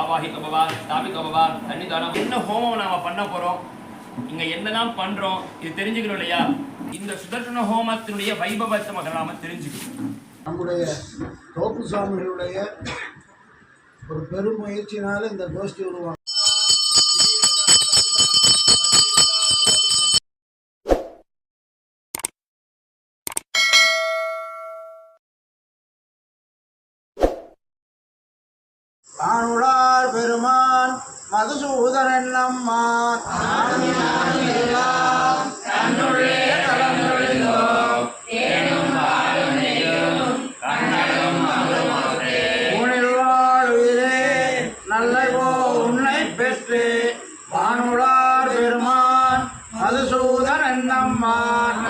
ஆவாஹிதோ பவ ஸ்தாபிதோ பவ சன்னிதானம். என்ன ஹோமம் நாம பண்ண போறோம், இங்க என்னதான் பண்றோம், இது தெரிஞ்சுக்கணும் இல்லையா? இந்த சுதர்சன ஹோமத்தினுடைய வைபவத்தை முதல்ல நாம தெரிஞ்சுக்கணும். நம்முடைய தோப்பு சுவாமிகளுடைய ஒரு பெரும் முயற்சினால இந்த கோஷ்டி உருவாங்க. ஆணுடார் பெருமான் மதுசூதரன் நம்மான் நல்லவோ உன்னை பெற்று வானுடார் பெருமான் மதுசூதரன் நம்மான்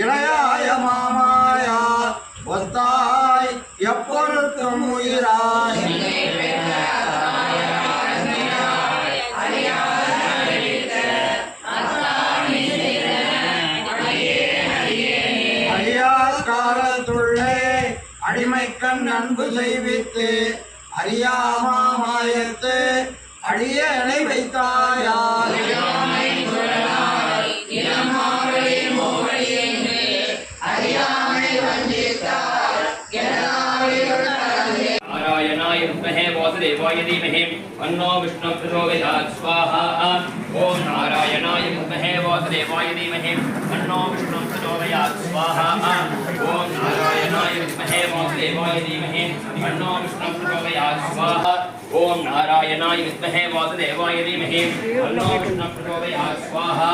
இளையாய மாமாயா ஒத்தாய் எப்பொருத்தும் உயிராய் அழியா காலத்துள்ளே அடிமைக்கண் அன்பு செய்வித்து அறியாமாயத்து அடியனை வைத்தாயார் नारायणाय विद्महे वासुदेवाय धीमहि तन्नो विष्णुः प्रचोदयात् स्वाहा। ओम नारायणाय विद्महे वासुदेवाय धीमहि तन्नो विष्णुः प्रचोदयात् स्वाहा। ओम नारायणाय विद्महे वासुदेवाय धीमहि तन्नो विष्णुः प्रचोदयात् स्वाहा। ओम नारायणाय विद्महे वासुदेवाय धीमहि तन्नो विष्णुः प्रचोदयात् स्वाहा।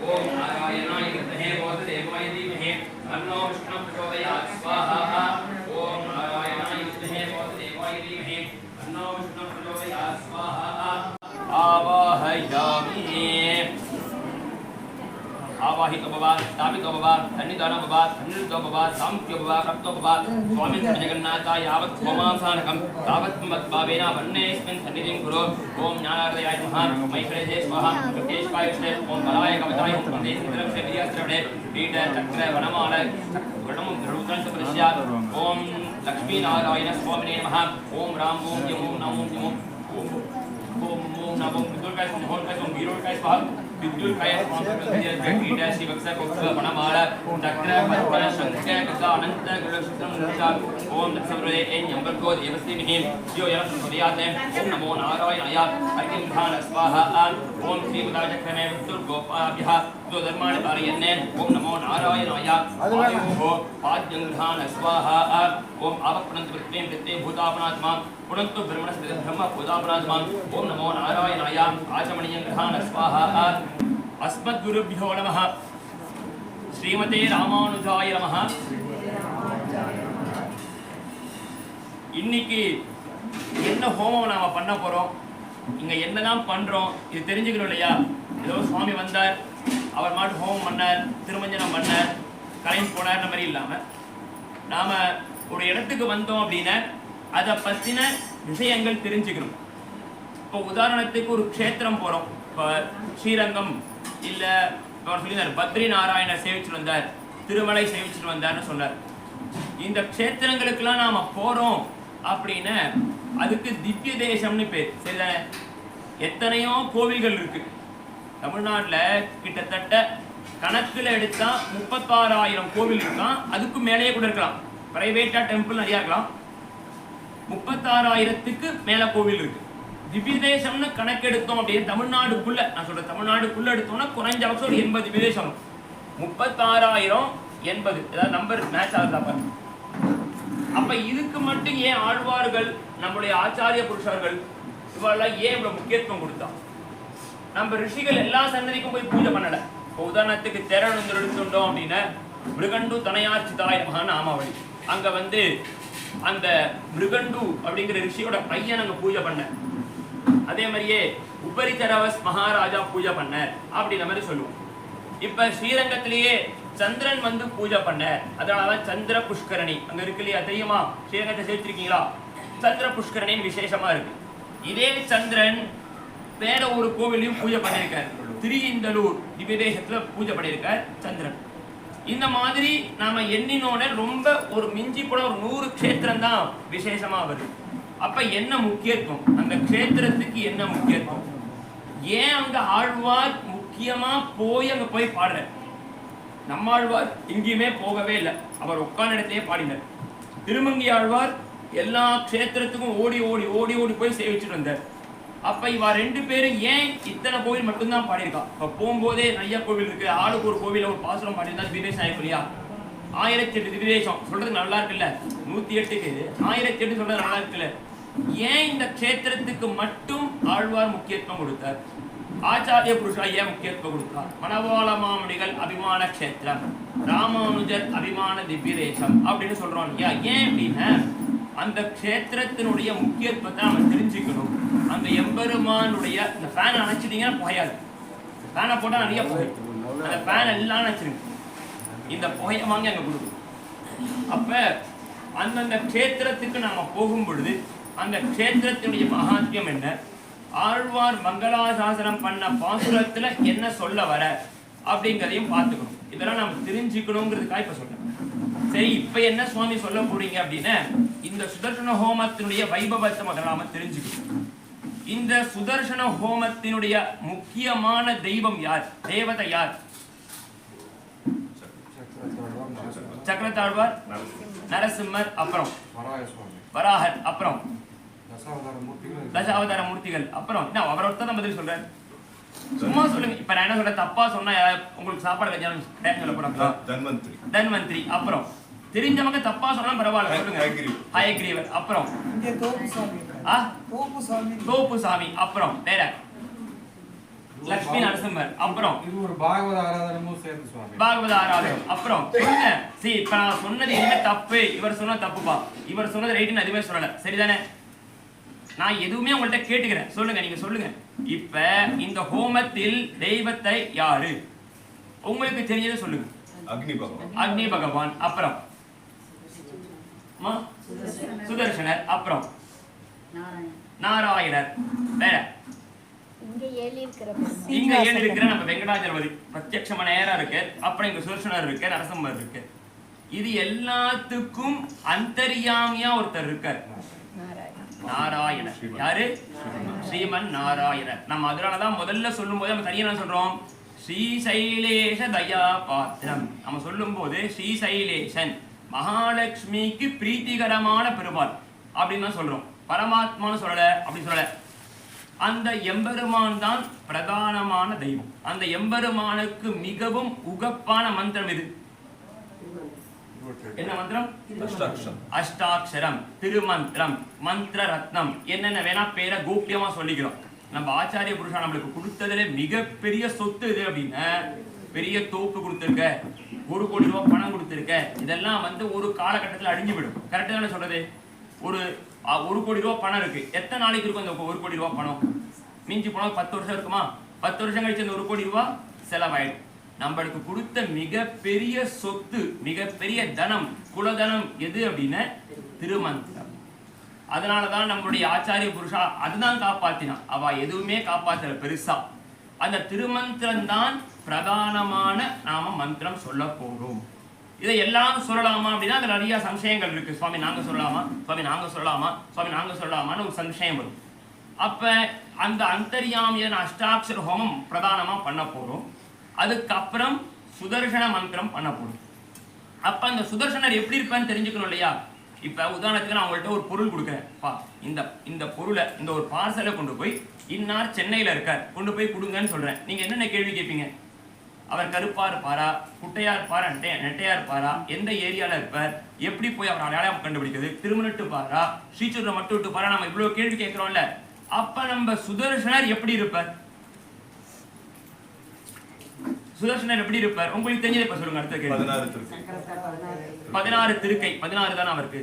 ओम नारायणाय विद्महे वासुदेवाय धीमहि तन्नो विष्णुः प्रचोदयात् स्वाहा। ओम नारायणाय विद्महे वासुदेवाय धीमहि तन्नो विष्णुः प्रचोदयात् स्वाहा। आवाहयामि आवाहितो भव स्थापितो भव सन्निधानो भव सन्निधो भव सामुख्यो भव भक्तो भव स्वामी जगन्नाथ यावत् होमासानकं तावत् मद्भावेन वन्नेऽस्मिन् सन्निधिं कुरु। ओम ज्ञानार्दयाय नमः मैत्रेये स्वाहा प्रत्येष्काय ओम बलाय कवचाय वन्दे सिद्धं श्रीयश्रवणे पीठ चक्र वनमाल गणं रुद्रं प्रस्यात्। ओम लक्ष्मी नारायण स्वामिने नमः। ओम राम ओम यम ओम नमो ओम ओम नमो दुर्गाय मोहनकाय ओम वीरोकाय स्वाहा विद्युत्काय स्वाहा शिवक्ष वनमाल चक्र पद्म शंख गदा अनंत गुणशुक्रं। ओम दक्षप्रदे यंबर्को देवस्तिमिहि यो यस्मदयाते। ओम नमो नारायणाय अर्घ्यं स्वाहा। ओम श्रीमदाचक्रमे विष्णुर्गोपाभ्यः दो धर्माणि पारयन्ने। ओम नमो नारायणाय आयुः पाद्यं स्वाहा। ओम आवप्रणन्त पृथ्वीं पृथ्वीं भूतापनात्मा पुनन्तु ब्रह्मणस्पतिं ब्रह्म भूतापनात्मा। ओम नमो नारायणाय आचमनीयं स्वाहा। अस्मद्गुरुभ्यो नमः। श्रीमते रामानुजाय नमः। இன்னைக்கு என்ன ஹோமம் நாம பண்ண போறோம், இங்க என்னதான் பண்றோம், இது தெரிஞ்சுக்கணும் இல்லையா? ஏதோ சுவாமி வந்தார், அவர் மாட்டு ஹோமம் பண்ணார், திருமஞ்சனம் பண்ணார், கலைஞர் போனார், அந்த மாதிரி இல்லாம நாம ஒரு இடத்துக்கு வந்தோம் அப்படின்னா அதை பத்தின விஷயங்கள் தெரிஞ்சுக்கணும். இப்போ உதாரணத்துக்கு ஒரு க்ஷேத்திரம் போறோம், இப்போ ஸ்ரீரங்கம் இல்ல அவர் சொல்லியிருந்தார் பத்ரி நாராயணர் சேவிச்சுட்டு வந்தார், திருமலை சேவிச்சுட்டு வந்தார்னு சொன்னார். இந்த க்ஷேத்திரங்களுக்கெல்லாம் நாம போறோம் அப்படின்னு அதுக்கு திவ்ய தேசம்னு பேர். சரிதானே? எத்தனையோ கோவில்கள் இருக்கு தமிழ்நாட்டில். கிட்டத்தட்ட கணக்கில் எடுத்தா 36,000 கோவில் இருக்கான். அதுக்கு மேலேயே கூட இருக்கலாம், பிரைவேட்டா டெம்பிள் நிறையா இருக்கலாம். 36,000க்கு மேல கோவில் இருக்கு. திவ்ய தேசம்னு கணக்கெடுத்தோம் அப்படின்னு தமிழ்நாடுக்குள்ள, நான் சொல்றேன் தமிழ்நாடுக்குள்ள எடுத்தோம்னா குறைஞ்சபட்சம் ஒரு 80 தேசம். 36,000 80 ஏதாவது நம்பர் மேட்ச் ஆகுதா? அப்ப இதுக்கு மட்டும் ஏன் ஆழ்வார்கள் நம்மளுடைய ஆச்சாரிய புருஷர்கள் இவெல்லாம் ஏன் இவ்வளவு முக்கியத்துவம் கொடுத்தா? நம்ம ரிஷிகள் எல்லா சன்னதிக்கும் போய் பூஜை பண்ணல. இப்போ உதாரணத்துக்கு திறனுந்து எடுத்துட்டோம் அப்படின்னா மிருகண்டு தனயார்ச்சிதாய மகான் நாமாவளி, அங்க வந்து அந்த மிருகண்டு அப்படிங்கிற ரிஷியோட பையன் அங்க பூஜை பண்ண. அதே மாதிரியே உபரிச்சரவஸ் மகாராஜா பூஜை பண்ண அப்படின்ற மாதிரி சொல்லுவோம். இப்ப ஸ்ரீரங்கத்திலேயே சந்திரன் வந்து பூஜை பண்ண, அதனாலதான் சந்திர புஷ்கரணி அங்க இருக்கு இல்லையா? தெரியுமா? ஸ்ரீரங்கத்தை சேர்த்திருக்கீங்களா? சந்திர புஷ்கரணின்னு விசேஷமா இருக்கு. இதே சந்திரன் வேற ஒரு கோவிலையும் பூஜை பண்ணிருக்காரு. திரியந்தலூர் திவ்யதேசத்துல பூஜை பண்ணியிருக்கார் சந்திரன். இந்த மாதிரி நாம எண்ணினோட ரொம்ப ஒரு மிஞ்சி போட ஒரு 100 க்ஷேத்திரம் தான் விசேஷமா வருது. அப்ப என்ன முக்கியத்துவம், அந்த க்ஷேத்திரத்துக்கு என்ன முக்கியத்துவம், ஏன் அங்க ஆழ்வார் முக்கியமா போய் அங்க போய் பாடுற? நம்மாழ்வார் எங்கேயுமே போகவே இல்லை, அவர் உட்கார்ந்த இடத்தையே பாடினார். திருமங்கி ஆழ்வார் எல்லா க்ஷேத்திரத்துக்கும் ஓடி ஓடி ஓடி ஓடி போய் சேவிச்சுட்டு வந்தார். அப்ப இவ 2 பேரும் ஏன் இத்தனை கோவில் மட்டும்தான் பாடியிருக்கா? இப்ப போகும்போதே நிறைய கோவில் இருக்கு, ஆளுக்கு ஒரு கோவில ஒரு பாசுரம் பாடியிருந்தா திவ்யதேசம் ஆயிடும் இல்லையா? 1008 திவ்யதேசம் சொல்றது நல்லா இருக்குல்ல, 108க்கு 1008 சொல்றது நல்லா இருக்குல்ல. ஏன் இந்த க்ஷேத்திரத்துக்கு மட்டும் ஆழ்வார் முக்கியத்துவம் கொடுத்தார்? ஆச்சாரிய புருஷா ஏன் முக்கியத்துவம் கொடுத்தார்? மணவாள மாமுனிகள் அபிமான க்ஷேத்திரம், ராமானுஜர் அபிமான திவ்யதேசம் அப்படின்னு சொல்றோம் இல்லையா? ஏன் அப்படின்னா அந்த க்ஷேத்திரத்தினுடைய முக்கியத்துவத்தை நம்ம தெரிஞ்சுக்கணும். அந்த எம்பெருமானுடைய இந்த ஃபேன் அணைச்சிட்டீங்கன்னா புகையாது, ஃபேனை போட்டால் நிறைய புகை, அந்த ஃபேன் எல்லாம் அணைச்சிருங்க, இந்த புகையை வாங்கி அங்கே கொடுக்கும். அப்ப அந்தந்த க்ஷேத்திரத்துக்கு நாம போகும் பொழுது அந்த க்ஷேத்திரத்தினுடைய மகாத்மியம் என்ன, ஆழ்வார் மங்களாசாசனம் பண்ண பாசுரத்துல என்ன சொல்ல வர அப்படிங்கிறதையும் பார்த்துக்கணும். இதெல்லாம் நம்ம தெரிஞ்சுக்கணுங்கிறதுக்காக இப்ப சொல்றேன். சரி, இப்ப என்ன சுவாமி சொல்ல போறீங்க அப்படின்னா, இந்த சுதர்சன ஹோமத்தினுடைய வைபவத்தை முதல்ல நாம தெரிஞ்சுக்கணும். இந்த சுதர்சன ஹோமத்தினுடைய முக்கியமான தெய்வம் யார், தேவதை யார்? சக்கரத்தாழ்வார், நரசிம்மர், அப்புறம் வராகர், அப்புறம் தசாவதார மூர்த்திகள், அப்புறம் என்ன அவர் ஒருத்தர் தான் பதில் சொல்றாரு. சும்மா சொல்லுங்க. இப்ப நான் என்ன சொல்றேன், தப்பா சொன்னா உங்களுக்கு சாப்பாடு கல்யாணம் சொல்ல போறாங்க. தன்வந்திரி, அப்புறம் தெரிஞ்சவங்க தப்பா சொன்னா பரவாயில்ல சொல்லுங்க. ஹயக்ரீவர், அப்புறம் தோப்புசாமி, அப்புறம் வேற லட்சுமி நரசிம்மர், அப்புறம் இது ஒரு பாகவத ஆராதனமும் சேர்ந்து சுவாமி. பாகவத ஆராதனம், அப்புறம் சொல்லுங்க. சரி, இப்ப நான் சொன்னது எதுவுமே தப்பு, இவர் சொன்னா தப்புப்பா, இவர் சொன்னது ரைட்டுன்னு எதுவுமே சொல்லல, சரிதானே? நான் எதுவுமே உங்கள்ட்ட கேட்டுக்கிறேன், சொல்லுங்க, நீங்க சொல்லுங்க. இப்ப இந்த ஹோமத்தில் தெய்வத்தை யாரு உங்களுக்கு தெரிஞ்சதை சொல்லுங்க. அக்னி பகவான், அப்புறம் சுதர்சனர், அப்புறம் நாராயணர், வேற இங்க ஏழு இருக்கிற நம்ம வெங்கடாஜலபதி பிரத்யட்சமா நேரா இருக்கு, அப்புறம் இங்க சுதர்சனர் இருக்கு, நரசிம்மர் இருக்கு. இது எல்லாத்துக்கும் அந்தர்யாமியா ஒருத்தர் இருக்கார், நாராயணர். யாரு? ஸ்ரீமன் நாராயணர். நம்ம அதனாலதான் முதல்ல சொல்லும் போது நம்ம தனியா சொல்றோம், ஸ்ரீசைலேஷ தயா பாத்திரம். நம்ம சொல்லும் போது ஸ்ரீசைலேஷன் மகாலட்சுமிக்கு பிரீத்திகரமான பெருமாள் அப்படின்னு தான் சொல்றோம், பரமாத்மான்னு சொல்லல, அப்படி சொல்லல. அந்த எம்பெருமான் தான் பிரதானமான தெய்வம். அந்த எம்பெருமானுக்கு மிகவும் உகப்பான மந்திரம் இது. என்ன மந்திரம்? அஷ்டாட்சரம், திருமந்திரம், மந்திர ரத்னம், என்னென்ன வேணா பேரை கோப்யமா சொல்லிக்கிறோம். நம்ம ஆச்சாரிய புருஷா நம்மளுக்கு கொடுத்ததுல மிகப்பெரிய சொத்து இது அப்படின்னா, பெரிய தோப்பு கொடுத்துருக்க, 1 கோடி ரூபாய் பணம் கொடுத்துருக்க, இதெல்லாம் ஒரு காலகட்டத்தில் அழிஞ்சு விடும். கரெக்டா தானே சொல்றது? ஒரு 1 கோடி ரூபாய் பணம் இருக்கு, எத்தனை நாளைக்கு இருக்கும் அந்த 1 கோடி ரூபாய் பணம்? மிஞ்சி போனால் 10 வருஷம் இருக்குமா? 10 வருஷம் கழிச்சு அந்த 1 கோடி ரூபாய் செலவாயிடும். நம்மளுக்கு கொடுத்த மிகப்பெரிய சொத்து, மிகப்பெரிய தனம், குலதனம் எது அப்படின்னா திருமந்திரம். அதனாலதான் நம்மளுடைய ஆச்சாரிய புருஷா அதுதான் காப்பாத்தினான், அவ எதுவுமே காப்பாத்தல பெருசா. அந்த திருமந்திரம் தான் பிரதானமான நாம மந்திரம் சொல்ல போறோம். இதை எல்லாம் சொல்லலாமா அப்படின்னா அதுல நிறைய சம்சயங்கள் இருக்கு. சுவாமி நாங்க சொல்லலாமா, சுவாமி நாங்க சொல்லலாமா, சுவாமி நாங்க சொல்லலாமான்னு ஒரு சம்சயம் வரும். அப்ப அந்த அந்தர்யாமியான அஷ்டாட்சர ஹோமம் பிரதானமா பண்ண போறோம். அதுக்கப்புறம் சுதர்சன மந்திரம் பண்ண போறோம். அப்ப அந்த சுதர்சனர் எப்படி இருப்பான்னு தெரிஞ்சுக்கணும் இல்லையா? இப்ப உதாரணத்துக்கு நான் உங்கள்கிட்ட ஒரு பொருள் கொடுக்குறேன், இந்த பொருளை, இந்த ஒரு பார்சலை கொண்டு போய் இன்னார் சென்னையில இருக்கார், கொண்டு போய் கொடுங்கன்னு சொல்றேன். நீங்க என்னென்ன கேள்வி கேட்பீங்க? அவர் கருப்பா இருப்பாரா, குட்டையா இருப்பாரா, நெட்டையா இருப்பாரா, எந்த ஏரியால இருப்பார், எப்படி போய் அவர் அடையாளம் கண்டுபிடிக்கிறது, திருமணட்டு பாரா, ஸ்ரீசூர மட்டும் விட்டு பாரா, நம்ம இவ்வளவு கேள்வி கேட்கிறோம்ல. அப்ப நம்ம சுதர்சனர் எப்படி இருப்பார்? சுதர்சனர் எப்படி இருப்பார் உங்களுக்கு தெரிஞ்சதை இப்ப சொல்லுங்க. அடுத்த கேள்வி. 16 திருக்கை, 16 தானே அவருக்கு?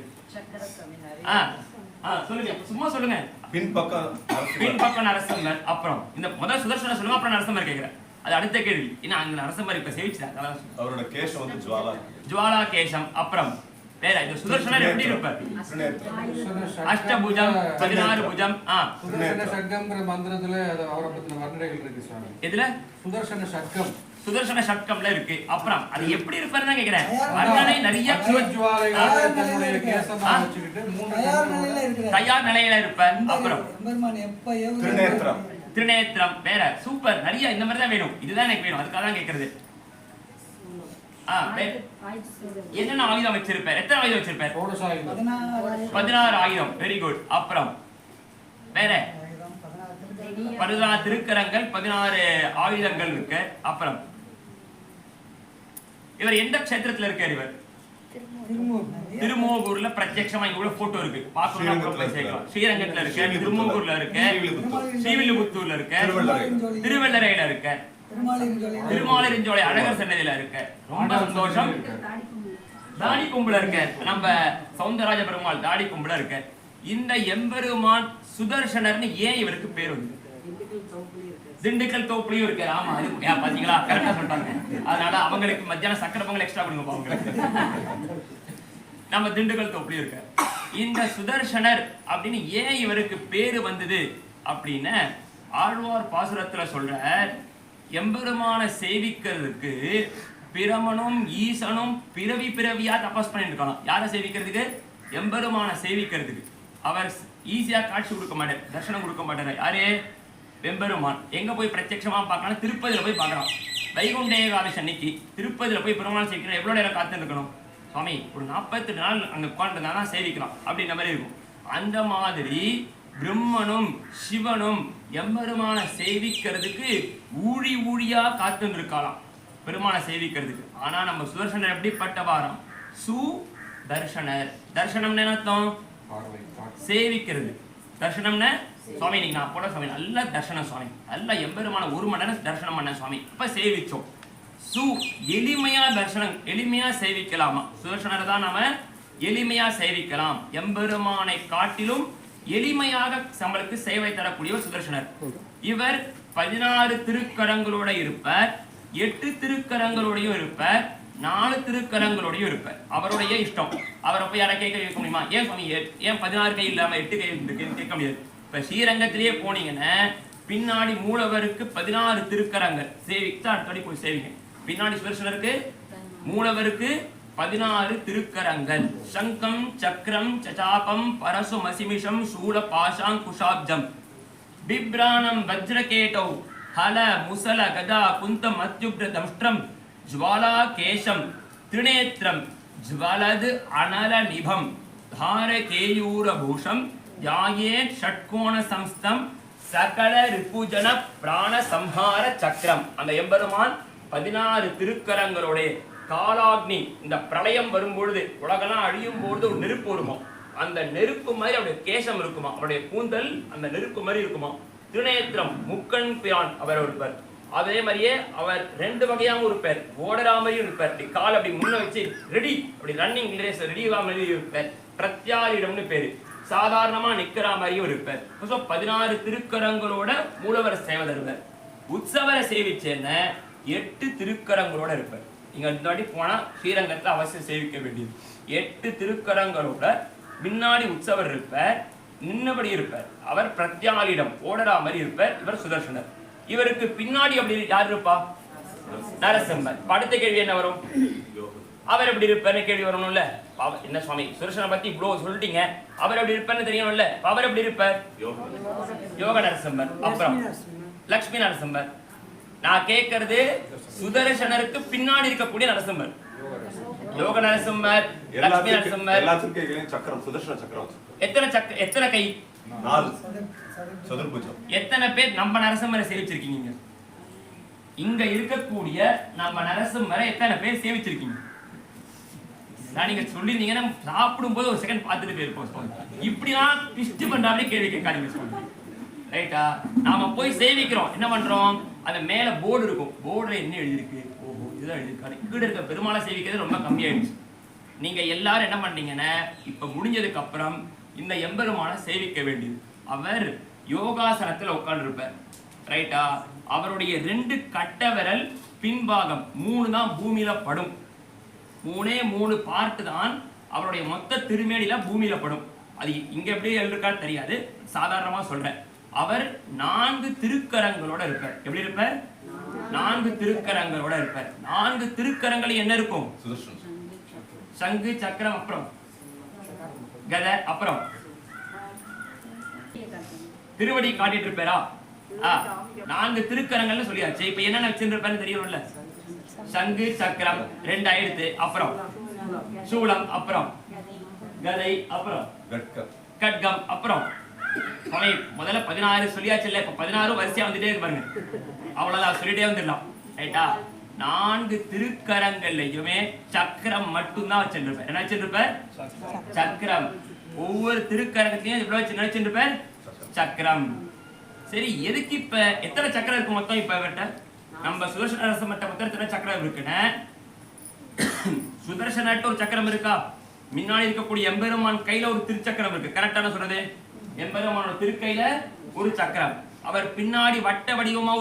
சொல்லுங்க, சும்மா சொல்லுங்க. பின்பக்கம் நரசிம்மர், அப்புறம் இந்த முதல் சுதர்சன சொல்லுங்க, அப்புறம் நரசிம்மர் கேட்கிறேன். அது அடுத்த கேள்வி. ஏன்னா அங்க நரசிம்மர் இப்ப சேவிச்சார், அவரோட கேசம் ஜுவாலா கேசம், அப்புறம் வேற இந்த சுதர்சனர் எப்படி இருப்பார்? அஷ்டபுஜம் 16 புஜம். சுதர்சன ஷட்கம்ங்கிற மந்திரத்துல அவரை பத்தின வர்ணனைகள் இருக்கு சுவாமி. எதுல? சுதர்சன ஷட்கம். சுதர்சன ஷட்கம்ல இருக்கு. அப்புறம் அது எப்படி இருப்பாருன்னு தான் கேக்குறேன். வர்ணனை நிறைய தன்னுடைய கேசமா வச்சுக்கிட்டு தயார் நிலையில இருப்பார். அப்புறம் திருநேத்திரம் வேற. சூப்பர். நிறைய இந்த மாதிரி தான் வேணும். இதுதான் எனக்கு வேணும். அதுக்காக தான் கேக்குறது. என்னென்ன ஆயுதம் வச்சிருப்பார்? எத்தனை ஆயுதம் வச்சிருப்பார்? 16 ஆயுதம். Very good. அப்புறம் வேற 16 திருக்கரங்கள், 16 ஆயுதங்கள் இருக்கு. அப்புறம் இவர் எந்த க்ஷேத்திரத்துல இருக்கார்? இவர் திருமோகூர்ல பிரத்யட்சமா இங்க கூட போட்டோ இருக்கு. பாக்கணும்னா அப்புறம் போய் சேர்க்கலாம். ஸ்ரீரங்கத்துல இருக்கு, திருமோகூர்ல இருக்கு, ஸ்ரீவில்லிபுத்தூர்ல இருக்கு, திருவள்ளரையில இருக்கு, திருமாலிருஞ்சோலை அழகர் சன்னதியில இருக்கு. ரொம்ப சந்தோஷம். தாடி கும்பல இருக்க நம்ம சௌந்தரராஜ பெருமாள் தாடி கும்பல இருக்க. இந்த எம்பெருமான் சுதர்சனர்னு ஏன் இவருக்கு பேர் வந்து? திண்டுக்கல் தோப்புலயும் இருக்கு. ஆமா, அது பாத்தீங்களா, கரெக்டா சொல்றாங்க. அதனால அவங்களுக்கு மத்தியானம் சக்கரை பொங்கல் எக்ஸ்ட்ரா கொடுங்க அவங்களுக்கு. நம்ம திண்டுக்கல் தோப்புலயும் இருக்க. இந்த சுதர்சனர் அப்படின்னு ஏன் இவருக்கு பேரு வந்தது அப்படின்னு ஆழ்வார் பாசுரத்துல சொல்ற, எம்பெருமான சேவிக்கிறதுக்கு பிரமனும் ஈசனும் பிறவியா தபஸ் பண்ணிட்டு இருக்கலாம். யாரை சேவிக்கிறதுக்கு? எம்பெருமான சேவிக்கிறதுக்கு. அவர் ஈஸியா காட்சி கொடுக்க மாட்டார், தர்சனம் கொடுக்க மாட்டார். யாரு? எம்பெருமான். எங்க போய் பிரத்யட்சமா பார்க்கலாம்? திருப்பதியில போய் பார்க்கலாம். வைகுண்ட ஏகாதசி அன்னைக்கு திருப்பதியில போய் பெருமாள் சேவிக்கணும். எவ்வளவு நேரம் காத்து இருக்கணும் சுவாமி? ஒரு 48 நாள் அங்க உட்காந்துருந்தா சேவிக்கலாம் அப்படின்ற மாதிரி இருக்கும். அந்த மாதிரி பிரம்மனும் சிவனும் எம்பெருமான சேவிக்கிறதுக்கு ஊழியா காத்து இருக்கலாம் பெருமான சேவிக்கிறதுக்கு. ஆனா நம்ம சுதர்சனர் எப்படிப்பட்ட வாரம்? சுதர்சனர். தர்சனம்னு என்ன அர்த்தம்? சேவிக்கிறது. தர்சனம்னு சுவாமி இன்னைக்கு நான் போட சுவாமி நல்ல தர்சனம் சுவாமி, நல்ல எம்பெருமான ஒரு மணி நேரம் தர்சனம் பண்ண சுவாமி, இப்ப சேவிச்சோம். எளிமையா தர்சனம், எளிமையா சேவிக்கலாமா? சுதர்சனரை தான் நாம எளிமையா சேவிக்கலாம். எம்பெருமானை காட்டிலும் எளிமையாக நம்மளுக்கு சேவை தரக்கூடிய சுதர்சனர். இவர் 16 திருக்கரங்களோட இருப்பார், 8 திருக்கரங்களோடையும் இருப்பார், 4 திருக்கரங்களோடையும் இருப்பார். அவருடைய இஷ்டம். அவரை போய் யாரை கேட்க முடியுமா? ஏன் சுவாமி ஏன் 16 கை இல்லாம 8 கை இருக்குன்னு கேட்க முடியாது. இப்ப ஸ்ரீரங்கத்திலேயே போனீங்கன்னா பின்னாடி மூலவருக்கு 16 திருக்கரங்கள் சேவித்தா அடுத்தபடி போய் சேவிங்க. பின்னாடி சுதர்சனருக்கு மூலவருக்கு 16 திருக்கரங்கள். சங்கம் சக்கரம் சசாபம் பரசு மசிமிஷம் சூல பாஷாங் குஷாப்ஜம் பிப்ராணம் வஜ்ரகேட்டௌ ஹல முசல கதா குந்தம் அத்யுக்ர தம்ஷ்ட்ரம் ஜ்வாலா கேஷம் திரிநேத்ரம் ஜ்வலது அனல நிபம் தார கேயூர பூஷம் யாயே ஷட்கோண சம்ஸ்தம் சகல ரிபுஜன பிராண சம்ஹார சக்கரம். அந்த எம்பெருமான் 16 திருக்கரங்களோட காலாக்னி, இந்த பிரளயம் வரும்பொழுது உலகெல்லாம் அழியும் பொழுது ஒரு நெருப்பு வருமா, அந்த நெருப்பு மாதிரி அவருடைய கேசம் இருக்குமா, அவருடைய கூந்தல் அந்த நெருப்பு மாதிரி இருக்குமா. திருநேத்திரம் முக்கண் பிரான் அவர் இருப்பார். அதே மாதிரியே அவர் 2 வகையாகவும் இருப்பார். ஓடரா மாதிரியும் இருப்பார். அப்படி கால் அப்படி முன்ன வச்சு ரெடி, அப்படி ரன்னிங் ரேஸ் ரெடிவா மாதிரி இருப்பார். பிரத்யாரிடம்னு பேரு. சாதாரணமா நிக்கிற மாதிரியும் இருப்பார். 16 திருக்கரங்களோட மூலவர சேவை தருவார். உற்சவரை சேவிச்சேன்ன 8 திருக்கரங்களோட இருப்பார். நீங்க இந்த வாட்டி போனா ஸ்ரீரங்கத்துல அவசியம் சேவிக்க வேண்டியது. 8 திருக்கரங்களோட முன்னாடி உற்சவர் இருப்பார், நின்னபடி இருப்பார். அவர் பிரத்யாலிடம் ஓடரா மாதிரி இருப்பார். இவர் சுதர்சனர். இவருக்கு பின்னாடி அப்படி யார் இருப்பா? நரசிம்மர். அடுத்த கேள்வி என்ன வரும்? அவர் எப்படி இருப்பார்னு கேள்வி வரணும்ல. என்ன சுவாமி சுதர்சனை பத்தி இவ்வளவு சொல்லிட்டீங்க, அவர் எப்படி இருப்பார்னு தெரியணும்ல. அவர் எப்படி இருப்பார்? யோக நரசிம்மர். அப்புறம் லட்சுமி நரசிம்மர். நான் கேட்கறது சுதர்சனருக்கு பின்னாடி இருக்கக்கூடிய நரசிம்மர். யோக நரசிம்மர், லட்சுமி நரசிம்மர். சக்கரம் சுதர்சன சக்கரம். எத்தனை கை? 4 சதுர்புஜம். எத்தனை பேர் நம்ம நரசிம்மரை சேவிச்சிருக்கீங்க? இங்க இருக்கக்கூடிய நம்ம நரசிம்மரை எத்தனை பேர் சேவிச்சிருக்கீங்க? நீங்க சொல்லிருந்தீங்கன்னா சாப்பிடும் போது ஒரு செகண்ட் பார்த்துட்டு போயிருப்போம். இப்படிலாம் ட்விஸ்ட் பண்றாலே கேள்வி கேட்காதீங்க. ரைட்டா? நாம போய் சேவிக்கிறோம், என்ன பண்றோம்? அந்த மேல போர்டு இருக்கும். போர்டுல என்ன எழுதிருக்கு? ஓஹோ இதுதான் எழுதிருக்காரு. கீழே இருக்க பெருமாளை சேவிக்கிறது ரொம்ப கம்மியாயிடுச்சு. நீங்க எல்லாரும் என்ன பண்றீங்கன்னா இப்ப முடிஞ்சதுக்கு அப்புறம் இந்த எம்பெருமானை சேவிக்க வேண்டியது. அவர் யோகாசனத்துல உட்கார்ந்து இருப்பார். ரைட்டா? அவருடைய 2 கட்ட விரல் பின்பாகம் 3 தான் பூமியில படும். 3 பார்ட்டு தான் அவருடைய மொத்த திருமேனில பூமியில படும். அது இங்க எப்படி இருக்கான்னு தெரியாது, சாதாரணமா சொல்றேன். அவர் 4 திருக்கரங்களோட இருப்பார். எப்படி இருப்பார்? 4 திருக்கரங்களோட இருப்பார். 4 திருக்கரங்கள் என்ன இருக்கும்? சங்கு, சக்கரம், அப்புறம் கதை, அப்புறம் திருவடி காட்டிட்டு இருப்பாரா? 4 திருக்கரங்கள்னு சொல்லியாச்சு. இப்ப என்னென்ன வச்சிருப்பாருன்னு தெரியும்ல. சங்கு, சக்கரம் 2 ஆயிடுத்து, அப்புறம் சூலம், அப்புறம் கதை, அப்புறம் கட்கம், அப்புறம் முதல்ல 16 சொல்லியாச்சு இல்ல, இப்ப 16 வரிசையா வந்துட்டே இருப்பாருங்க. அவ்வளவுதான், சொல்லிட்டே வந்துடலாம். ரைட்டா? 4 திருக்கரங்கள்லயுமே சக்கரம் மட்டும்தான் வச்சிருப்பார். என்ன வச்சிருப்பார்? சக்கரம். ஒவ்வொரு திருக்கரங்கத்தையும் எவ்வளவு வச்சிருப்பார்? சக்கரம். சரி, எதுக்கு இப்ப எத்தனை சக்கரம் இருக்கு மொத்தம்? இப்ப இவர்கிட்ட நம்ம சுதர்சன ரசமட்ட மொத்தம் எத்தனை சக்கரம் இருக்குன்னு, சுதர்சனட்ட ஒரு சக்கரம் இருக்கா? முன்னாடி இருக்கக்கூடிய எம்பெருமான் கையில ஒரு திருச்சக்கரம் இருக்கு. கரெக்டான சொல்றது? எம்பெருமானோட திருக்கையில ஒரு சக்கரம், அவர் பின்னாடி வட்ட வடிவமா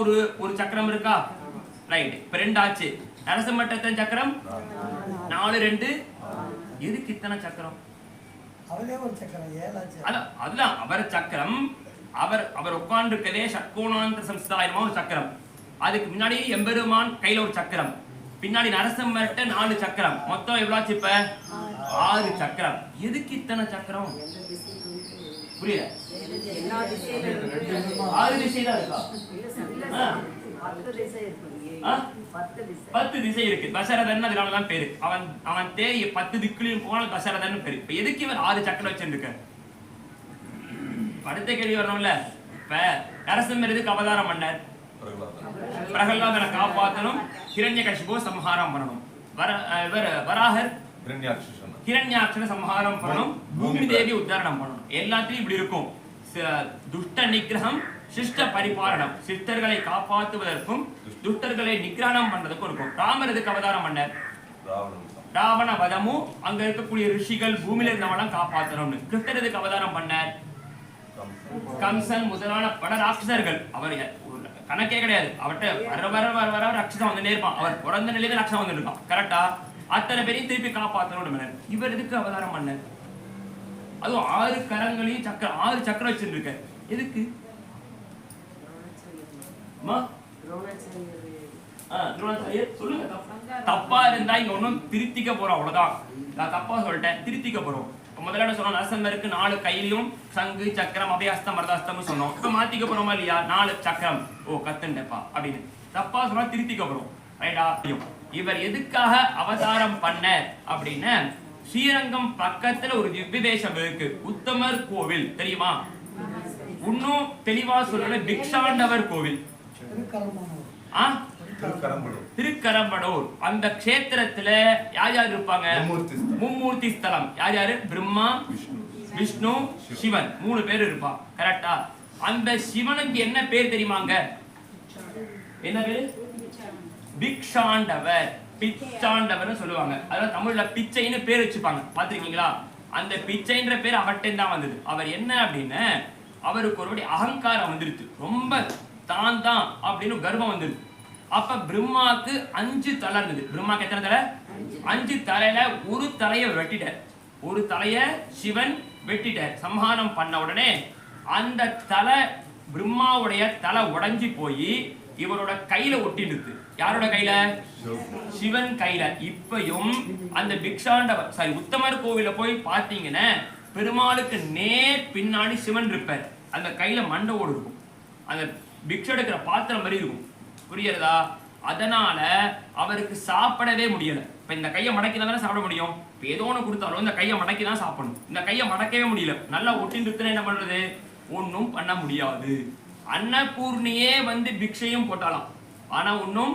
ஒரு சக்கரம் இருக்கா? ரைட். இப்ப 2 ஆச்சு. நரசமட்டத்தை சக்கரம் 4 2. எதுக்கு இத்தனை சக்கரம்? அதுதான் அவர் சக்கரம். அவர் உட்கார்ந்து இருக்கதே ஷட்கோணாந்த சம்ஸ்தாயமா ஒரு சக்கரம். அதுக்கு முன்னாடி எம்பெருமான் கையில ஒரு சக்கரம், பின்னாடி நரசிம்மர்ட்ட 4 சக்கரம், மொத்தம் எவ்வளவு இப்ப 6 சக்கரம். எதுக்கு இத்தனை சக்கரம்? புரியல. 6 திசை தான் இருக்கா? 10 திசை இருக்கு. தசரதன் அதனாலதான் பேரு. அவன் தேய் 10 திக்குலையும் போனால் தசரதன் பேரு. இப்ப எதுக்கு இவர் 6 சக்கரம் வச்சிருக்க? அடுத்த கேள்வி வரணும்ல. இப்ப நரசிம்மர் எதுக்கு அவதாரம் பண்ணார்? பிரகலாதனை காப்பாற்றணும், ஹிரண்யகசிபு சம்ஹாரம் பண்ணணும். வராகர் ஹிரண்யாட்சனை சம்ஹாரம் பண்ணணும், பூமி தேவி உத்தாரணம் பண்ணணும். எல்லாத்தையும் இப்படி இருக்கும். துஷ்ட நிகிரகம், சிஷ்ட பரிபாலனம். சிஷ்டர்களை காப்பாற்றுவதற்கும் துஷ்டர்களை நிகிரகம் பண்றதுக்கும் இருக்கும். ராமர் எதுக்கு அவதாரம் பண்ணார்? ராவண வதமும் அங்க இருக்கக்கூடிய ரிஷிகள் பூமியில இருந்தவெல்லாம் காப்பாற்றணும்னு. கிருஷ்ணர் எதுக்கு அவதாரம் பண்ணார்? கம்சன் முதலான பல ராட்சசர்கள். அவர் கணக்கே கிடையாது. அவர்கிட்ட வர ராட்சசம் வந்துட்டே இருப்பான். அவர் பிறந்த நிலையில ராட்சசம் வந்துட்டு இருக்கான். கரெக்டா? அத்தனை பேரையும் திருப்பி காப்பாற்றணும். இவர் எதுக்கு அவதாரம் பண்ணார்? அதுவும் 6 கரங்களையும் சக்கரம், 6 சக்கரம் வச்சிருக்க. எதுக்கு? சொல்லுங்க. தப்பா இருந்தா இங்க ஒன்னும் திருத்திக்க போறோம். அவ்வளவுதான். நான் தப்பா சொல்லிட்டேன், திருத்திக்க போறோம். முதல்ல சொன்னோம் நரசிம்மருக்கு 4 கையிலையும் சங்கு, சக்கரம், அபயஹஸ்தம், மரதஹஸ்தம் சொன்னோம். இப்ப மாத்திக்க போறோமா இல்லையா? 4 சக்கரம். ஓ கத்துண்டப்பா அப்படின்னு தப்பா சொன்னா திருத்திக்க போறோம். ரைட்டா? இவர் எதுக்காக அவதாரம் பண்ண அப்படின்னு, ஸ்ரீரங்கம் பக்கத்துல ஒரு திவ்ய தேசம் இருக்கு, உத்தமர் கோவில். தெரியுமா? இன்னும் தெளிவா சொல்லல, பிக்ஷாண்டவர் கோவில். திருக்கரம்படூர். அந்த க்ஷேத்திரத்துல யார் யார் இருப்பாங்க? மும்மூர்த்தி ஸ்தலம். யார் யாரு? பிரம்மா, விஷ்ணு, சிவன் 3 பேர் இருப்பா. கரெக்டா? அந்த சிவனுக்கு என்ன பேர் தெரியுமாங்க? என்ன பேரு? பிக்ஷாண்டவர், பிச்சாண்டவர் சொல்லுவாங்க. அதாவது தமிழ்ல பிச்சைன்னு பேர் வச்சுப்பாங்க. பாத்திருக்கீங்களா? அந்த பிச்சைன்ற பேர் அவர்கிட்ட தான் வந்தது. அவர் என்ன அப்படின்னு, அவருக்கு ஒருபடி அகங்காரம் வந்துருச்சு. ரொம்ப தான் அப்படின்னு கர்வம் வந்துருச்சு. அப்ப பிரம்மாக்கு 5 தலை இருந்தது. பிரம்மாக்கு எத்தனை தலை? 5 தலையில ஒரு தலையை வெட்டிட்டார். ஒரு தலைய சிவன் வெட்டிட்டார். சம்ஹாரம் பண்ண உடனே அந்த தலை, பிரம்மாவுடைய தலை உடைஞ்சு போய் இவரோட கையில ஒட்டிடுது. யாரோட கையில? சிவன் கையில. இப்பயும் அந்த பிக்ஷாண்டவர் உத்தமர் கோவில போய் பாத்தீங்கன்னா பெருமாளுக்கு நேர் பின்னாடி சிவன் இருப்பார். அந்த கையில மண்டவோடு இருக்கும். அந்த பிக்ஷை எடுக்கிற பாத்திரம் மாதிரி இருக்கும். புரியுறதா? அதனால அவருக்கு சாப்பிடவே முடியல. இப்ப இந்த கையை மடக்கி தானே சாப்பிட முடியும். ஏதோ ஒண்ணு கொடுத்தாலும் இந்த கையை மடக்கி தான் சாப்பிடணும். இந்த கையை மடக்கவே முடியல. நல்லா ஒட்டின்னு என்ன பண்றது? ஒன்னும் பண்ண முடியாது. அன்னபூர்ணியே வந்து பிக்ஷையும் போட்டாலாம், ஆனா ஒன்னும்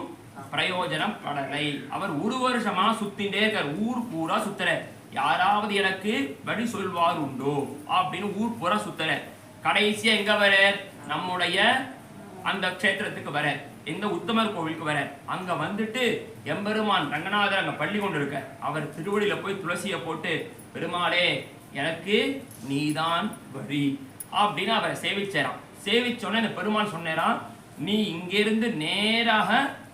பிரயோஜனம் படலை. அவர் 1 வருஷமா சுத்தின்றே இருக்கார். ஊர் பூரா சுத்துற. யாராவது எனக்கு வழி சொல்வார் உண்டோ அப்படின்னு ஊர் பூரா சுத்துற. கடைசியா எங்க வர? நம்முடைய அந்த க்ஷேத்திரத்துக்கு வர, எங்க உத்தமர் கோவிலுக்கு வர. அங்க வந்துட்டு எம்பெருமான் ரங்கநாதர் அங்க பள்ளி கொண்டு இருக்க. அவர் திருவடியில போய் துளசியை போட்டு, பெருமாளே எனக்கு நீதான் வரி அப்படின்னு அவரை சேவிச்சாராம். சேவிச்சோன்னே இந்த பெருமான் சொன்னாராம், நீ இங்கிருந்து நேராக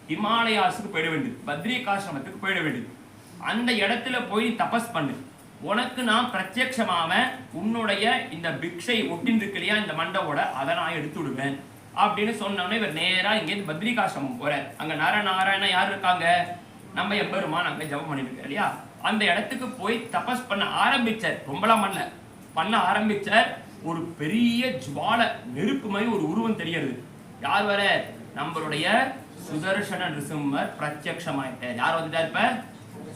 ஹிமாலயாஸுக்கு போயிட வேண்டியது, பத்ரிகாசிரமத்துக்கு போயிட வேண்டியது. அந்த இடத்துல போய் தபஸ் பண்ணு. உனக்கு நான் பிரத்யட்சமாம உன்னுடைய இந்த பிக்ஷை ஒட்டின் இருக்கு இல்லையா இந்த மண்டவோட அதை நான் எடுத்து விடுவேன் அப்படின்னு சொன்னோன்னே இவர் நேரா இங்கேருந்து பத்ரிகாசிரமம் போறார். அங்க நாராயணா யார் இருக்காங்க? நம்ம எம்பெருமான் அங்க ஜபம் பண்ணிட்டு இருக்காரு இல்லையா, அந்த இடத்துக்கு போய் தபஸ் பண்ண ஆரம்பிச்சார். ரொம்பலாம் பண்ண ஆரம்பிச்சார். ஒரு பெரிய ஜுவால நெருப்பு மாதிரி ஒரு உருவம் தெரியுது. யார் வர? நம்மளுடைய சுதர்சன நிருசிம்மர் பிரத்யக்ஷமாயிட்டார். யார் வந்துட்டார் இப்ப?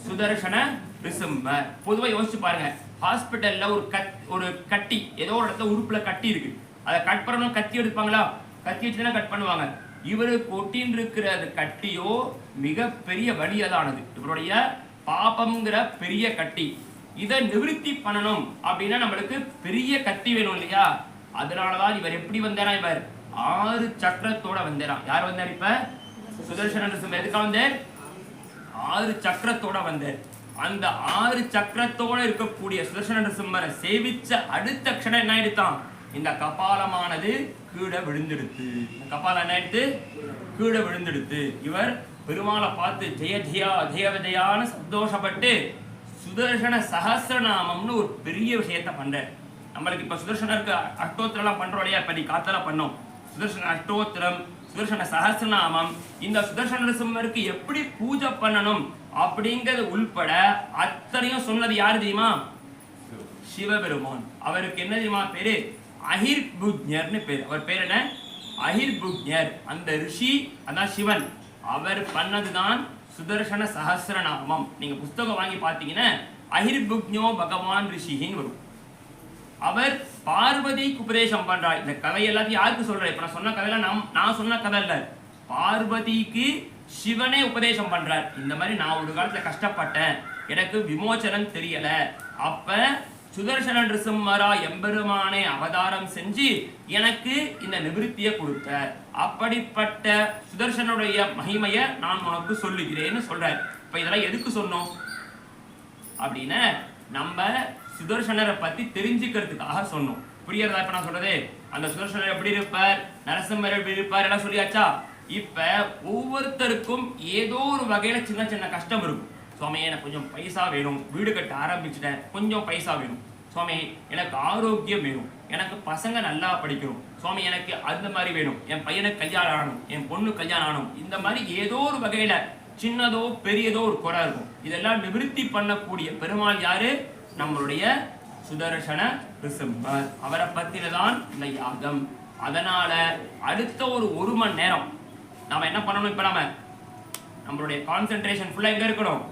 சுதர்சன நிருசிம்மர். பொதுவா யோசிச்சு பாருங்க, ஹாஸ்பிட்டல்ல ஒரு கட்டி ஏதோ ஒரு இடத்துல உறுப்புல கட்டி இருக்கு, அதை கட் பண்ணணும் கத்தி எடுப்பாங்களா? கத்தி வச்சுதானே கட் பண்ணுவாங்க. இவரு கொட்டின் இருக்கிற அது கட்டியோ மிகப்பெரிய வலியதானது. இவருடைய பாபம்ங்கிற பெரிய கட்டி. இதை நிவர்த்தி பண்ணணும் அப்படின்னா நம்மளுக்கு பெரிய கத்தி வேணும் இல்லையா? அதனாலதான் இவர் எப்படி வந்தாரா? இவர் 6 சக்கரத்தோட வந்தாராம். யார் வந்தார் இப்ப? சுதர்சன நிருசிம்மர். எதுக்காக வந்தார்? 6 சக்கரத்தோட வந்தார். அந்த 6 சக்கரத்தோட இருக்கக்கூடிய சுதர்சன நிருசிம்மரை சேவிச்ச அடுத்த க்ஷணம் என்ன ஆயிடுத்தான்? இந்த கபாலமானது கீழே விழுந்தெடுத்து. கபாலம் என்ன ஆயிடுத்து? கீழே விழுந்தெடுத்து. இவர் பெருமாளை பார்த்து ஜெய ஜெயா ஜெய விஜயான்னு சந்தோஷப்பட்டு சுதர்சன சஹஸ்ரநாமம்னு ஒரு பெரிய விஷயத்த பண்றார். நம்மளுக்கு இப்ப சுதர்சனருக்கு அஷ்டோத்திரம் எல்லாம் பண்றோம் இல்லையா? இப்ப நீ காத்தல பண்ணோம் சுதர்சன அஷ்டோத்திரம், சுதர்சன சஹஸ்ரநாமம். இந்த சுதர்சன நிருசிம்மருக்கு எப்படி பூஜை பண்ணணும் அப்படிங்கிறது உள்பட அத்தனையும் சொன்னது யாரு தெரியுமா? சிவபெருமான். அவருக்கு என்ன தெரியுமா பேரு? அஹிர்புஜ்ஞர்னு பேர். அவர் பேர் என்ன? அஹிர்புஜ்ஞர். அந்த ரிஷி அதான் சிவன். அவர் பண்ணதுதான் சுதர்சன சஹஸ்ரநாமம். நீங்க புஸ்தகம் வாங்கி பார்த்தீங்கன்னா அஹிர்புஜ்ஞோ பகவான் ரிஷின்னு வரும். அவர் பார்வதிக்கு உபதேசம் பண்றார். இந்த கதை எல்லாத்தையும் யாருக்கு சொல்றேன்? இப்ப நான் சொன்ன கதையில நான் சொன்ன கதை இல்ல, பார்வதிக்கு சிவனே உபதேசம் பண்றார். இந்த மாதிரி நான் ஒரு காலத்துல கஷ்டப்பட்டேன், எனக்கு விமோச்சனம் தெரியல, அப்ப சுதர்சன நிருசிம்மரா எம்பெருமானே அவதாரம் செஞ்சு எனக்கு இந்த நிவர்த்தியை கொடுத்தார். அப்படிப்பட்ட சுதர்சனுடைய மகிமையை நான் உனக்கு சொல்லுகிறேன்னு சொல்றார். இப்ப இதெல்லாம் எதுக்கு சொன்னோம் அப்படின்னா நம்ம சுதர்சனரை பத்தி தெரிஞ்சுக்கிறதுக்காக சொன்னோம். புரியறதா இப்ப நான் சொல்றது? அந்த சுதர்சனர் எப்படி இருப்பார், நரசிம்மர் எப்படி இருப்பார் எல்லாம் சொல்லியாச்சா? இப்ப ஒவ்வொருத்தருக்கும் ஏதோ ஒரு வகையில சின்ன சின்ன கஷ்டம் இருக்கும். சுவாமி எனக்கு கொஞ்சம் பைசா வேணும், வீடு கட்ட ஆரம்பிச்சுட்டேன், கொஞ்சம் பைசா வேணும். சுவாமி எனக்கு ஆரோக்கியம் வேணும், எனக்கு பசங்க நல்லா படிக்கணும். சுவாமி எனக்கு அந்த மாதிரி வேணும், என் பையனுக்கு கல்யாணம் ஆகணும், என் பொண்ணு கல்யாணம் ஆகணும். இந்த மாதிரி ஏதோ ஒரு வகையில சின்னதோ பெரியதோ ஒரு குறை இருக்கும். இதெல்லாம் நிவர்த்தி பண்ணக்கூடிய பெருமாள் யாரு? நம்மளுடைய சுதர்சன நிருசிம்மர். அவரை பத்தினதான் இந்த யாகம். அதனால அடுத்த ஒரு மணி நேரம் நாம என்ன பண்ணணும்? இப்ப நம்மளுடைய கான்சென்ட்ரேஷன் ஃபுல்லா எங்க இருக்கணும்?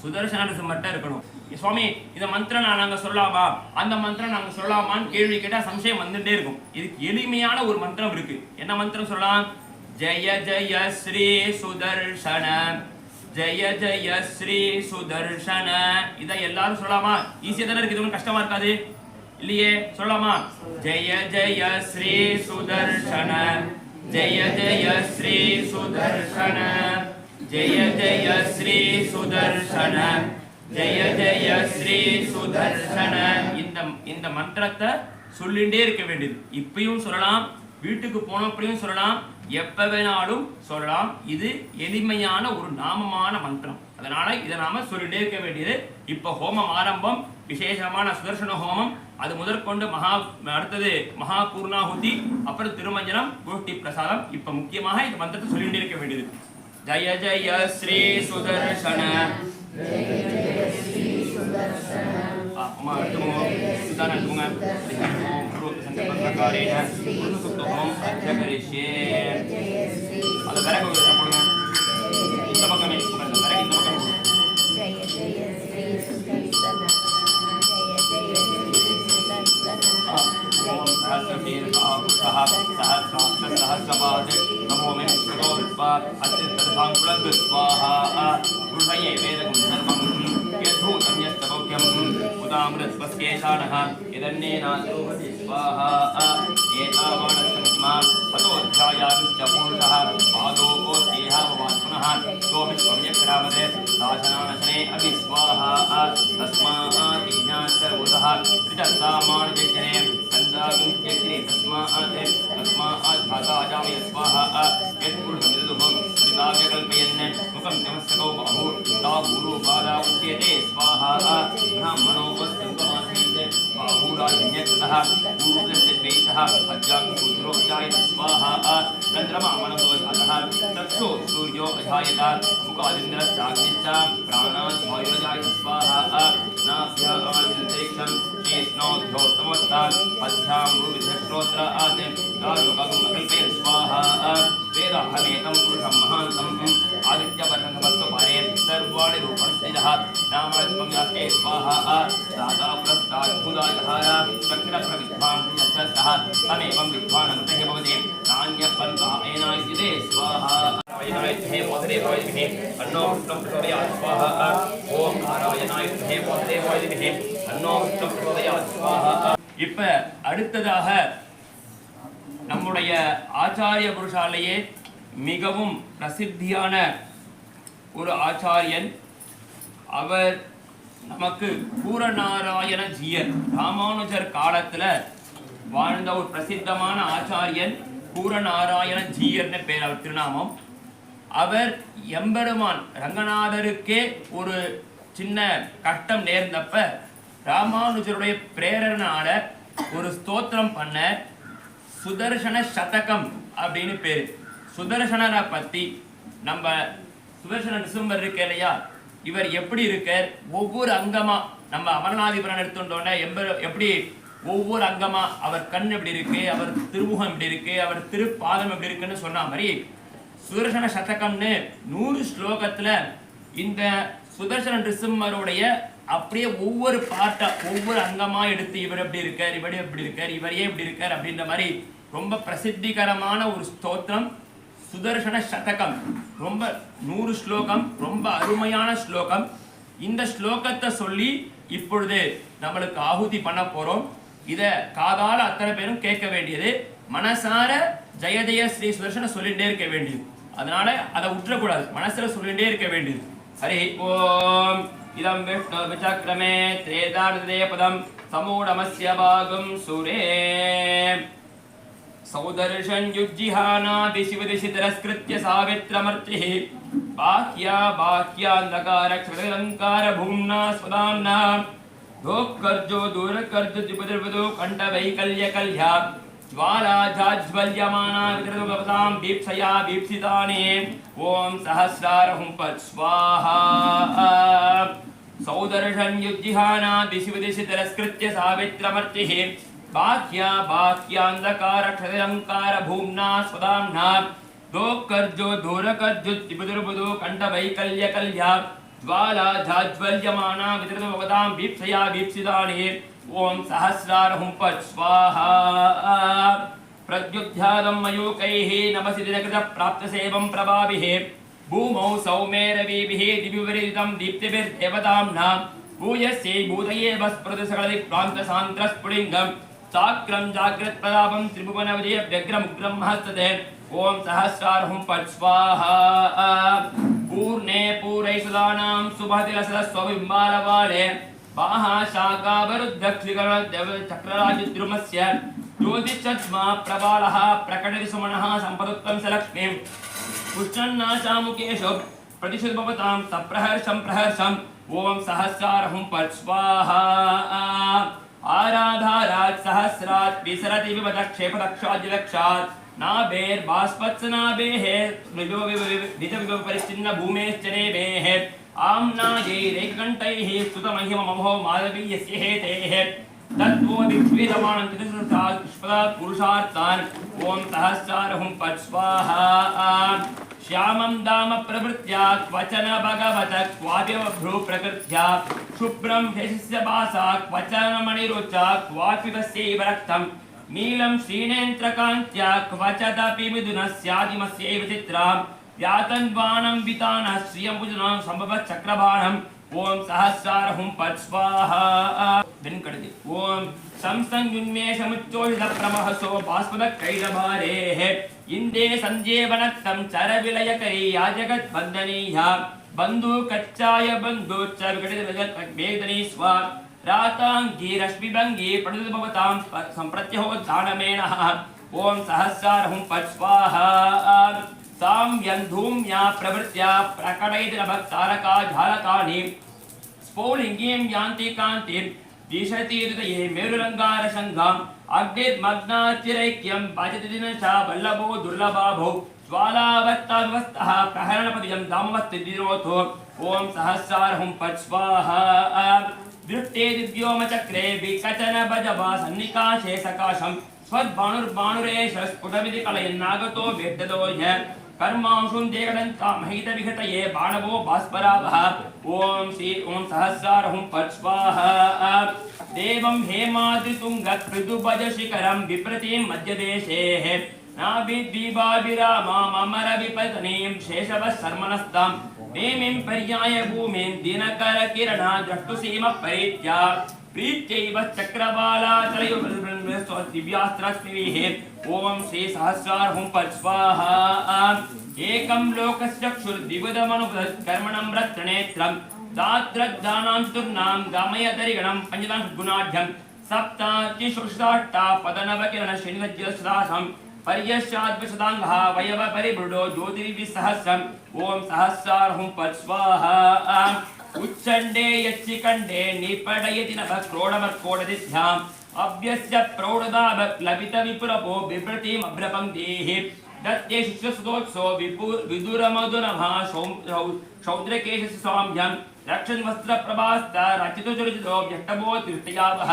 சுதர்சன நிருசிம்மர்ட்ட இருக்கணும். சுவாமி இந்த மந்திரம் நாங்க சொல்லலாமா, அந்த மந்திரம் நாங்க சொல்லலாமான்னு கேள்வி கேட்டா சம்சயம் வந்துட்டே இருக்கும். இதுக்கு எளிமையான ஒரு மந்திரம் இருக்கு. என்ன மந்திரம் சொல்லலாம்? ஜெய ஜெய ஸ்ரீ சுதர்சன, ஜெய ஜெய ஸ்ரீ சுதர்சன. இதை எல்லாரும் சொல்லலாமா? ஈஸியா தானே இருக்கு, இது கஷ்டமா இருக்காது இல்லையே? சொல்லலாமா? ஜெய ஜெய ஸ்ரீ சுதர்சன, ஜெய ஜெய ஸ்ரீ சுதர்சன, ஜெய ஜெய ஸ்ரீ சுதர்சன, ஜெய ஜெய ஸ்ரீ சுதர்சன. இந்த மந்திரத்தை சொல்லிண்டே இருக்க வேண்டியது. இப்பயும் சொல்லலாம், வீட்டுக்கு போனப்படியும் சொல்லலாம், எப்ப வேணாலும் சொல்லலாம். இது எளிமையான ஒரு நாமமான மந்திரம். அதனால இதை நாம சொல்லிட்டே இருக்க வேண்டியது. இப்ப ஹோமம் ஆரம்பம், விசேஷமான சுதர்சன ஹோமம். அது முதற்கொண்டு அடுத்தது மகா பூர்ணாகுதி, அப்புறம் திருமஞ்சனம், கோஷ்டி பிரசாதம். இப்ப முக்கியமாக இந்த மந்திரத்தை சொல்லிட்டே இருக்க வேண்டியது. ஜய ஜய ஸ்ரீ சுதர்சன, அம்மா எடுத்துக்கோங்க, சுதாரண எடுத்துக்கோங்க. சங்கல்பகாரேன சுத்தம் அத்தியகரிஷே. அது விறகு போடுங்க. இந்த பக்கமே விறகு இந்த பக்கம். ஜெய ஜெய ஸ்ரீ சுதர்சன, ஜெய ஜெய ஸ்ரீ சுதர்சன, சஹஸ்ரபாத் நமோ மே ஸ்ரோ விஸ்வா அத்யதசாங்குல ஸ்வாஹா. குருஹயே வேதகம் சர்வம் யதூதம் யஸ்தௌக்யம் உதாம்ரஸ்வஸ்கேஷானஹ இதன்னேனாசோஹதி ஸ்வாஹா. ஏதாவானஸ்மா பதோத்யாயாதுச்ச பூர்ணஹ பாதோஓத்யேஹாவவாத்மனஹ கோவிஸ்வம் யக்ராமதே சாசனானசனே அபி ஸ்வாஹா. தஸ்மாத் விஜ்ஞாசர்வதஹ த்ரிதசாமானஜனே சந்தாகும் யக்னே தஸ்மாத் தாதாஜாமய ஸ்வாஹா. யத்புருஷமிதுஹம் ரிதாவ்யகல்பயன் முகம் தமஸ்தகோ பாஹு தாபுரு பாதா உச்யதே ஸ்வாஹா. பிராமண स्वतः ऊर्ध्वश्वेतः अज्ञानपुत्रोऽजायत स्वाहा चन्द्रमामनसोऽजातः चक्षु सूर्यो अजायत मुखादिन्द्रश्चाग्निश्च प्राणाद्वायुरजायत स्वाहा नाभ्यामादिन्तरिक्षं शेष्णोऽध्योत्तमोत्तान् पद्भ्यां भूविधश्रोत्र आदिं दारुकगं अकल्पयन् स्वाहा वेदाहमेतं पुरुषं महान्तम् आदित्यवर्णनमस्तुपारे सर्वाणि रूपणस्थितः नामरत्वं यास्ते स्वाहा दाता पुरस्ताद्भुताधार चक्रप्रविद्वान् यशस्सः तमेवं विद्वानमृतः भवति नान्यपन्थामेनायुधे स्वाहा नारायणायुधे वासुदेवायुधे अन्नो विष्णुं प्रचोदयात् स्वाहा ओम नारायणायुधे वासुदेवायुधे अन्नो विष्णुं प्रचोदयात् स्वाहा இப்ப அடுத்ததாக நம்முடைய ஆச்சாரிய புருஷாலேயே மிகவும் பிரசித்தியான ஒரு ஆச்சாரியன் அவர் நமக்கு பூரநாராயண ஜீயர் ராமானுஜர் காலத்துல வாழ்ந்த ஒரு பிரசித்தமான ஆச்சாரியன் பூரநாராயண ஜீயர்னு பேர் அவர் திருநாமம் அவர் எம்பெருமான் ரங்கநாதருக்கே ஒரு சின்ன கஷ்டம் நேர்ந்தப்ப ராமானுஜருடைய பிரேரனால ஒரு ஸ்தோத்திரம் பண்ண சுதர்சன சதகம் அப்படின்னு பேரு சுதர்சனரை பத்தி நம்ம சுதர்சன டிசம்பர் இருக்கு இல்லையா இவர் எப்படி இருக்கார் ஒவ்வொரு அங்கமா நம்ம அமரநாதிபுரம் எடுத்துட்டோம்னா எப்படி ஒவ்வொரு அங்கமா அவர் கண் எப்படி இருக்கு அவர் திருமுகம் எப்படி இருக்கு அவர் திருப்பாதம் எப்படி இருக்குன்னு சொன்ன மாதிரி சுதர்சன சதகம்னு 100 ஸ்லோகத்துல இந்த சுதர்சன நிருசிம்மருடைய அப்படியே ஒவ்வொரு பார்ட்டா ஒவ்வொரு அங்கமா எடுத்து இவர் எப்படி இருக்கார் இவர் எப்படி இருக்கார் இவரே எப்படி இருக்கார் அப்படின்ற மாதிரி ரொம்ப பிரசித்திகரமான ஒரு ஸ்தோத்திரம் சுதர்சன சதகம் ரொம்ப 100 ஸ்லோகம் ரொம்ப அருமையான ஸ்லோகம் இந்த ஸ்லோகத்தை சொல்லி இப்பொழுது நம்மளுக்கு ஆಹುತಿ பண்ண போறோம் இத காதால அத்தனை பேரும் கேட்க வேண்டியது மனசார ஜெய ஜெய ஸ்ரீ சுதர்சன சொல்லிட்டே இருக்க வேண்டியது அதனால அதை விட்டுறக்கூடாது மனசுல சொல்லிட்டே இருக்க வேண்டியது ஹரி ஓம் இதம் விஷ்ணு விசக்ரமே த்ரேதார்தே பதம் சமூடமஸ்ய பாகம் சுரே சௌதர்ஷன் யுஜ்ஜிஹானா திசிவதிசி திரஸ்கிருத்ய சாவித்ரமர்த்திः பாக்யா பாக்யாந்தகார க்ஷதலங்கார பூம்னா ஸ்வதாம்னா தோக்கர்ஜோ தூரகர்ஜோ திபதிர்வதோ கண்டவைகல்ய கல்யா ज्वाला जाज्वल्यमाना विकृतगवतां दीप्सया दीप्सितानि ओम सहस्रारहुं पत् स्वाहा सौदर्शं युज्जिहाना दिशिवदिशि तिरस्कृत्य सावित्रमर्तिः बाह्या बाह्यान्धकारक्षतिरङ्कार भूम्ना स्वदाम्ना दोकर्जो दूरकर्जो दिबुदुर्बुदो कण्ठवैकल्यकल्या ज्वाला जाज्वल्यमाना विकृतगवतां दीप्सया दीप्सितानि ओम सहस्रारहुं पत् स्वाहा प्रद्युध्यादं मयूकैः नमसि दिनकृत प्राप्तसेवं प्रभाभिः भूमौ सौमेरवीभिः दिव्यविरिदितं दीप्तिभिर्देवताम्ना भूयस्यै भूतये वस्पृतसकलदिक्प्रान्तसान्द्रस्फुलिङ्गं चाक्रं जाग्रत्प्रदापं त्रिभुवनविजय व्यग्रमुग्रं हस्तते ओम सहस्रारहुं पत् स्वाहा पूर्णे पूरैसुदानां सुभतिलसरस्वबिम्बालवाले बाहा शाखावरुद्धक्षिकरणचक्रराजद्रुमस्य ज्योतिषद्मा प्रबालः प्रकटरिसुमनः सम्पदुत्तं सलक्ष्मीं पुष्टन्नाशामुकेशो प्रतिशुद्भवतां सप्रहर्षं प्रहर्षं ओम सहस्रारहुं पत् स्वाहा आराधारात् सहस्रात् विसरति विपदक्षेपदक्षाद्यलक्षात् नाभेर्बाष्पत्सनाभेः निजविभवपरिच्छिन्न भूमेश्चरेभेः आम्नायैरेककण्ठैः स्तुतमहिममहो माधवीयस्य हेतेः तत्त्वो विक्ष्वीरमाणं चतुर्सात् पुष्पदात् पुरुषार्थान् ओम सहस्रारहुं पत् स्वाहा श्यामं दाम प्रभृत्या क्वचन भगवत क्वाद्यवभ्रू प्रकृत्या शुभ्रं यशस्य भासा क्वचन मणिरुचा क्वापिबस्यैव रक्तं नीलं श्रीनेत्रकान्त्या क्वचदपि मिथुनस्यादिमस्यैव चित्राम् यातन्वानं वितानः श्रियम्बुजनां सम्भवत् चक्रबाणम् ओम सहस्रारहुं पत् स्वाहा दिनकड़ति ओम संसंयुन्मेषमुच्चोषितप्रमहसो बाष्पदकैरभारेः इन्दे सञ्जीवनक्तं चरविलयकरी याजगद्बन्धनीया बन्धुकच्चाय बन्धुच्च विकटितवेदनी स्वा राताङ्गी रश्मिभङ्गी पठितभवतां सम्प्रत्यहोद्धानमेनः ओम सहस्रारहुं पत् स्वाहा साम्यं धूम्या प्रवृत्या प्रकटयति नभक्तारका झालकानि स्फोलिङ्गीं यान्ति कान्तिं दिशतीर्दये मेरुरङ्गारशङ्घाम् अग्निर्मग्नाचिरैक्यं भजति दिनशा वल्लभो दुर्लभाभो ज्वालावत्ताद्वस्तः प्रहरणपतिजं दामवस्तिदिरोधो ॐ सहस्रार्हुं पट् स्वाहा दृष्टे दिव्योमचक्रे विकचन भजवा सन्निकाशे सकाशं स्वद्भानुर्भानुरेश स्फुटमिति कलयन्नागतो वेद्यतो य कर्मांशुं देगडन्तामहितविघटये बाणवो भास्परावः ॐ सहस्रार्हुं पट् स्वाहा देवं हेमाद्रितुङ्गत्पृथुभजशिखरं विप्रतिं मध्यदेशेः नाभिद्वीपाभिरामामरविपतनीं शेषवः शर्मणस्तां नेमिं पर्याय भूमिं दिनकरकिरणा द्रष्टुसीमपरीत्या प्रीत्यैव चक्रबालाचलयोदिव्यास्त्रस्मिभिः ॐ श्रीसहस्रार्हुं पट् स्वाहा एकं लोकश्चक्षुर्द्विविधमनुभुतकर्मणं रत्नेत्रं दात्रदानां चतुर्णां गामयतरिगणं पञ्चदां गुणाढ्यं सप्तातिशुष्टाष्टापदनवकिरण श्रीनिवज्यसदासं पर्यश्चाद्विशदाङ्गः वयवपरिबृढो ज्योतिर्विसहस्रम् ॐ सहस्रार्हुं पट् स्वाहा उच्चण्डे यच्चिकण्डे निपडयति नभः क्रोडमत्कोडदिभ्याम् अभ्यस्य प्रौढदाभक्लपितविपुरपो बिभ्रतिमभ्रपङ्क्तिः दत्ते शिष्यसुतोत्सो विदुरमधुरमः शौद्रकेशस्य स्वाम्यं रक्षन् वस्त्रप्रभास्ता रचितो चरितो व्यष्टभो तीर्थयावः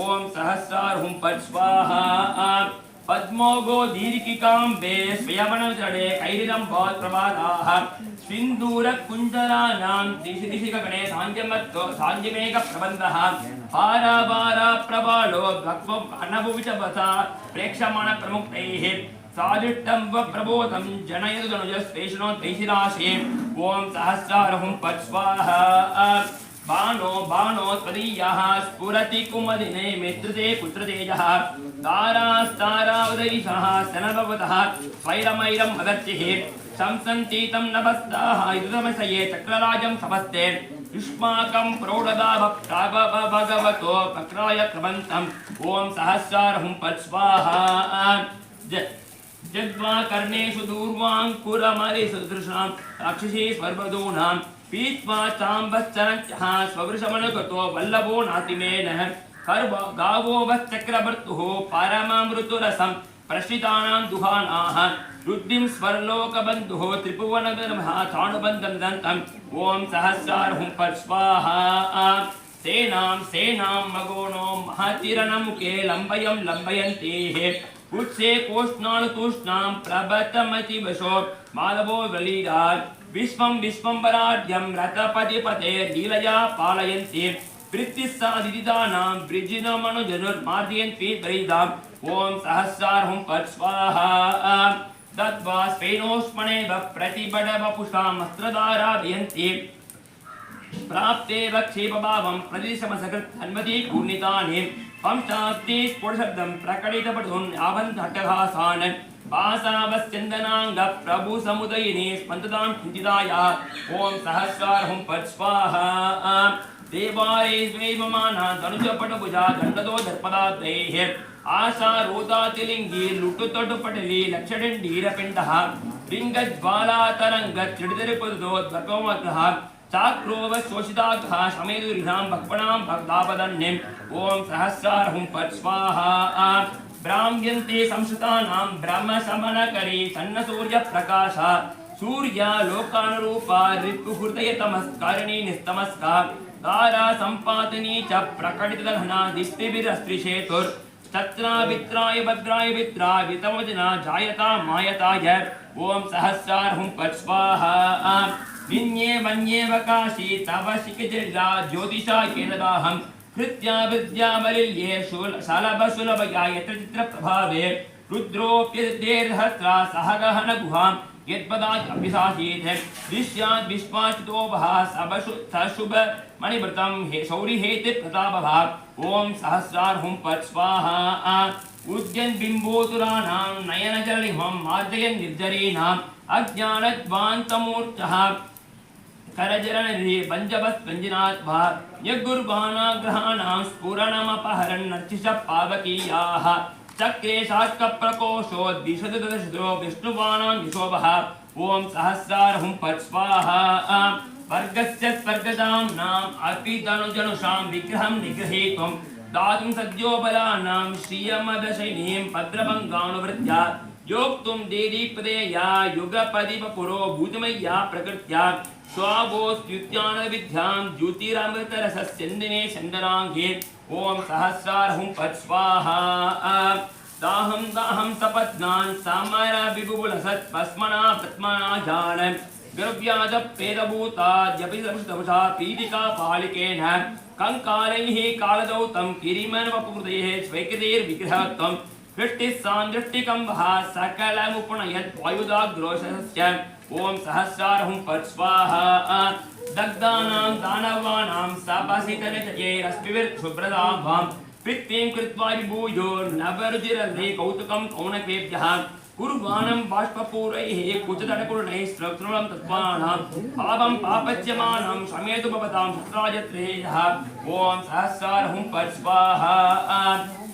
ॐ सहस्रार्हुं पट् स्वाहा पद्मोगो दीर्घिकाम्बे स्वयवनचरे कैरिरम्भात् प्रभाताः सिन्दूरकुञ्जराणां दिशि दिशि गगने साञ्जमेघप्रबन्धः पारावाराप्रबालो भक्वनभुविचपथा प्रेक्षमाणप्रमुक्तैः सादिष्टं प्रबोधं जनयतु धनुजस्तेषणो तैशिराशे ॐ सहस्रार्हुं पट् स्वाहा बाणो बाणो त्वदीयः स्फुरति कुमदिने मित्रते पुत्रतेजः तारास्तारावदैषः सनभवतः स्वैरमैरं मदर्चिः शंसन्तीतं नभस्ताः युधमसये चक्रराजं समस्ते युष्माकं प्रौढदाभक्ताभगवतो वक्राय प्रबन्तं ॐ सहस्रार्हुं पट् स्वाहा जग्वा कर्णेषु दूर्वाङ्कुरमरिसदृशां राक्षसी स्वर्वधूनां पीत्वा चाम्बश्चरञ्चः स्ववृषमनुगतो वल्लभो नातिमेनः गावो वश्चक्रभर्तुः परममृतुरसं प्रश्रितानां दुहानाः रुद्धिं स्वर्लोकबन्धुः त्रिभुवनगर्भः चाणुबन्धं दन्तम् ॐ सहस्रार्हुं पट् स्वाहा सेनां सेनां मगोणो महतिरणमुखे लम्बयं लम्बयन्तीः कुत्से कोष्णानुतूष्णां प्रभतमतिवशो मालवो बलीरात् विश्वं विश्वम्बराढ्यं रथपतिपते लीलया पालयन्ति वृत्तिस्सादिदानां वृजिनमनुजनुर्मार्जयन्ति वरीदाम् ॐ सहस्रार्हुं पट् स्वाहा दत्वा स्वेनोष्मणेव प्रतिबडवपुषामस्त्रधाराभयन्ति प्राप्ते वक्षेपभावं प्रदिशमसकृत् हन्वति पूर्णितानि पंचाब्दी स्फुटशब्दं प्रकटितपटुं यावन्तटघासान् पासावस्यन्दनाङ्ग प्रभु समुदयिनी स्पन्दतां चिन्तिताया ॐ सहस्रार्हुं पट् स्वाहा देवारे स्वैममाना धनुजपटभुजा दण्डतो दर्पदात्रैः आशारोदातिलिङ्गी लुटुतटुपटली लक्षडण्डीरपिण्डः लिङ्गज्वालातरङ्गच्चिडितरिपुदोद्भगवमग्रः चाक्रोवशोषिताग्रः शमेदुरिणां भक्पणां भक्तापदन्यम् ॐ सहस्रार्हुं पट् स्वाहा ब्राह्म्यन्ते संस्कृतानां ब्रह्मशमनकरी सन्नसूर्यप्रकाश सूर्यालोकानुरूपा ऋतुहृदयतमस्कारिणी निस्तमस्का तारा सम्पातनी च प्रकटितघना दिष्टिभिरस्त्रिशेतुर् भद्राय विद्रा वितमजना जायता मायताय ॐ सहस्रार्हुं पट् स्वाहा विन्ये वन्येव काशी तव शिखिजिर्जा ज्योतिषा केनदाहम् कृत्या विद्यामलिल्ये शलभसुलभया यत्र चित्रप्रभावे रुद्रोऽप्यदेर्हत्रा सह गहनगुहां यद्पदाभ्यसासीत् दृश्याद् विश्वाचितोभः सशुभ मणिव्रतं शौरिहेति प्रतापः ॐ सहस्रार्हुं पट् स्वाहा उद्यन् बिम्बोतुराणां नयनजलिमं मार्जयन् निर्जरीणाम् अज्ञानध्वान्तमूर्तः करजरनिधि पञ्चवस्पञ्जनात्वा यगुर्बाणाग्रहाणां स्फुरणमपहरन्नर्चिष पावकीयाः चक्रे शास्त्रप्रकोशो द्विशतदशो विष्णुबाणां विशोभः ॐ सहस्रार्हुं पट् स्वाहा वर्गस्य स्वर्गदां नाम अर्पितनुजनुषां विग्रहं निगृहीतुं दातुं सद्योबलानां श्रियमदशैनीं भद्रभङ्गानुवृत्त्या योक्तुं देदीपदेया युगपदिपपुरो भूतमय्या प्रकृत्या स्वावोस्त्युत्यानविद्यां ज्योतिरामृतरसस्यन्दिने चन्दनाङ्गे ॐ सहस्रार्हुं पत् स्वाहा दाहं दाहं सपत्नान् सामरा विबुलसत् पस्मना पद्मना जान गर्व्याद पेदभूताद्यपि सर्वशा पीडिका पालिकेन कंकालैः कालदौतं किरीमन्वपुकृतैः स्वैकदैर्विग्रहत्वं दृष्टिः सान्दृष्टिकम्बः सकलमुपनयत् वायुदाग्रोशस्य ॐ सहस्रार्हुं पत् स्वाहा दग्धानां दानवानां सपसितनिचयैरस्मिविर्शुभ्रदाभां प्रीतिं कृत्वा विभूयो नवरुचिरले कौतुकं कौनकेभ्यः कुर्वाणं बाष्पपूरैः कुचतटपूर्णैः श्रवणं तत्त्वानां पापं पापच्यमानं शमेतु भवतां पुत्रायत्रेयः ॐ सहस्रार्हुं पत् स्वाहा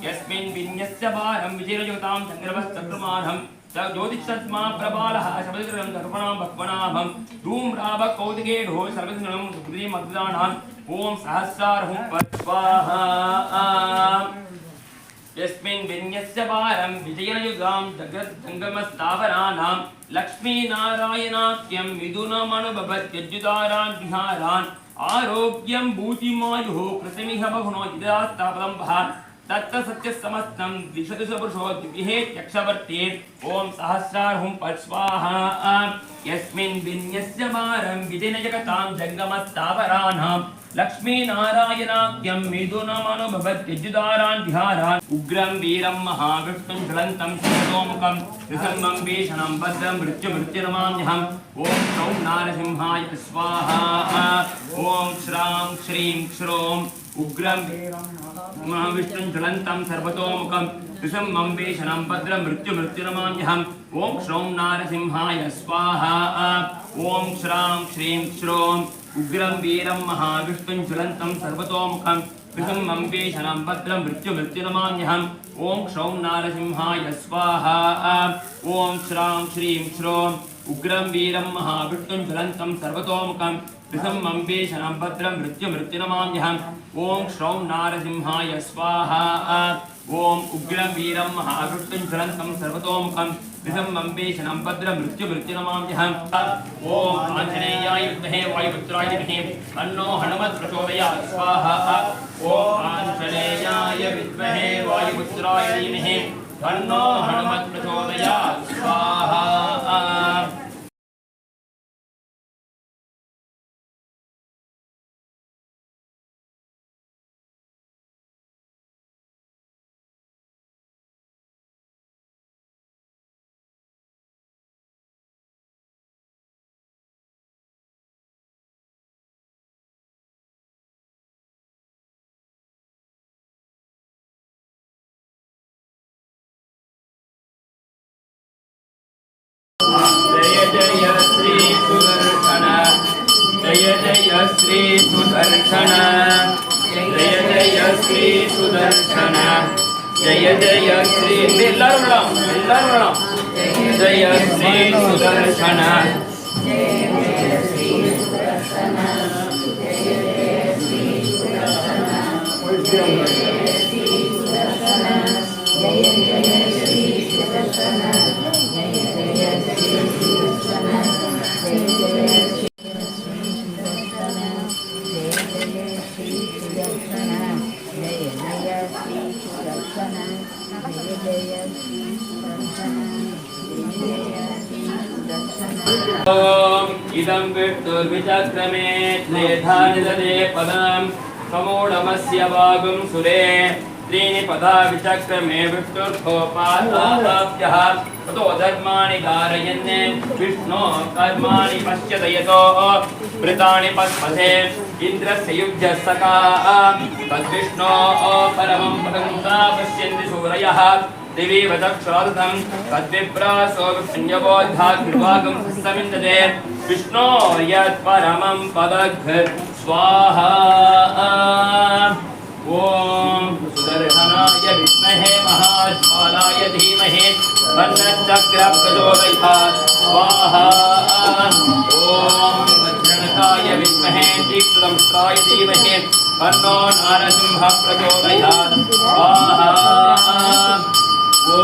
यस्मिन् विन्यस्य भारं विजययुतां चन्द्रवश्चक्रमाणं स ज्योतिषत्मा प्रबालः शबदकृतं दर्पणां भक्वनाभं धूम्राभकौतिकेढो सर्वसिंहं सुकृतिमग्दानाम् ॐ सहस्रार्हुं पत् स्वाहा यस्मिन् विन्यस्य भारं विजययुगां जगज्जङ्गमस्थावराणां लक्ष्मीनारायणाख्यं मिथुनमनुभवत्यज्युतारान् विहारान् आरोग्यं भूतिमायुः कृतमिह बहुनो यदास्तापदं वः तत्तसत्यसमस्तं दिशतु सपुरुषो द्विहेत्यक्षवर्ते ॐ सहस्रार्हुं पत् स्वाहा यस्मिन् विन्यस्य भारं विजयजगतां जङ्गमस्थावराणां लक्ष्मीनारायणाख्यं मिथुनमनुभवत्यज्युतारान् विहारान् उग्रं वीरं महाविष्णुं ज्वलन्तं शिवतोमुखं त्रिसर्वं भीषणं भद्रं मृत्युमृत्युनमाम्यहम् ॐ श्रौं नारसिंहाय स्वाहा ॐ श्रां श्रीं श्रों उग्रं महाविष्णुं ज्वलन्तं सर्वतोमुखं त्रिसर्वं भीषणं भद्रं मृत्युमृत्युनमाम्यहम् ॐ श्रौं नारसिंहाय स्वाहा ॐ श्रां श्रीं श्रों उग्रं वीरं महाविष्णुं ज्वलन्तं सर्वतोमुखं त्रिसर्वं भीषणं भद्रं मृत्युमृत्युनमाम्यहम् ॐ श्रौं नारसिंहाय स्वाहा ॐ श्रां श्रीं श्रों उग्रं वीरं महाविष्णुं ज्वलन्तं सर्वतोमुखं त्रिसर्वं भीषणं भद्रं मृत्युमृत्युनमाम्यहम् ॐ श्रौं नारसिंहाय स्वाहा ॐ उग्रं वीरं महाविष्णुं ज्वलन्तं सर्वतोमुखं त्रिसर्वं भीषणं भद्रं मृत्युमृत्युनमाम्यहम् ॐ आञ्जनेयाय विद्महे वायुपुत्राय धीमहि तन्नो हनुमत् प्रचोदयात् स्वाहा ॐ आञ्जनेयाय विद्महे वायुपुत्राय धीमहि तन्नो हनुमत् प्रचोदयात् स्वाहा जय श्री सुदर्शन जय श्री सुदर्शन जय श्री सुदर्शन जय श्री எல்லாரும் जय श्री सुदर्शन इदं विष्णुर्विचक्रमे त्रेधानिदते पदं समूढमस्य वागुं सुरे त्रीणि पदा विचक्रमे विष्णुर्भोपादाभ्यः ततो धर्माणि कारयन् विष्णो कर्माणि पश्यत यतो वृतानि पद्मसे इन्द्रस्य युज्यः सखा तद्विष्णो परमं पदं पश्यन्ति सूरयः दिवि वदक्षादतं तद्विप्रासो विष्ण्यवोद्धाग्निर्वागं समिन्दते विष्णो यत्परमं पदघ् स्वाहा ॐ सुदर्शनाय विद्महे महाज्वालाय धीमहि तन्नश्चक्रः प्रचोदयात् स्वाहा ॐ वज्रणकाय वरुणाय विद्महे दीप्तदंष्ट्राय धीमहि तन्नो नरसिंहः प्रचोदयात् स्वाहा ॐ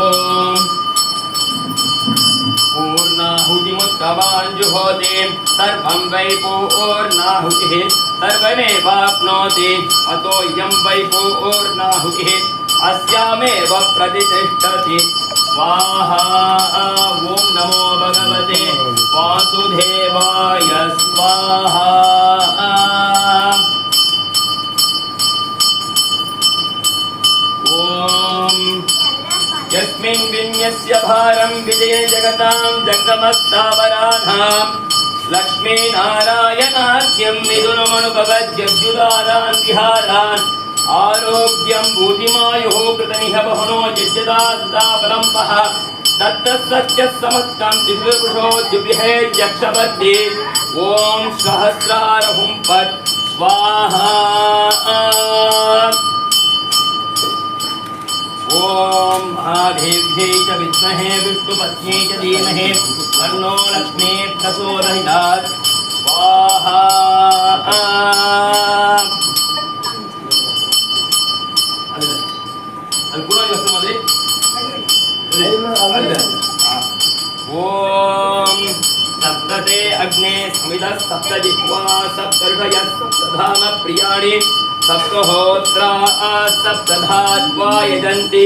पूर्णाहुतिमुत्तवाञ्जुहोति सर्वं वै पूर्णाहुतिः सर्वमेवाप्नोति अतो यं वै पूर्णाहुतिः अस्यामेव प्रतिष्ठति स्वाहा ॐ नमो भगवते वासुदेवाय स्वाहा ॐ यस्मिन् विन्यस्य भारं विजये जगतां जङ्गमस्थावराणां लक्ष्मीनारायणाख्यं मिथुनमनुभवद्यब्जुदारान् विहारान् आरोग्यं भूतिमायुः कृतनिहवहनो यज्ञदा सदा परम्पः दत्तसत्यः समस्तं दिव्यपुरुषोद्युभिहे यक्षपद्ये ॐ सहस्रारहुं पत् स्वाहा ॐ महादेव्यै च विद्महे विष्णुपत्न्यै च धीमहि तन्नो लक्ष्मी प्रचोदयात् स्वाहा அது கூட யோசனை மாதிரி ஓம் सप्तते अग्ने स्मितः सप्तजिह्वा सप्तर्षयः सप्तधाम प्रियाणि सप्तहोत्रा सप्तधात्वा यजन्ति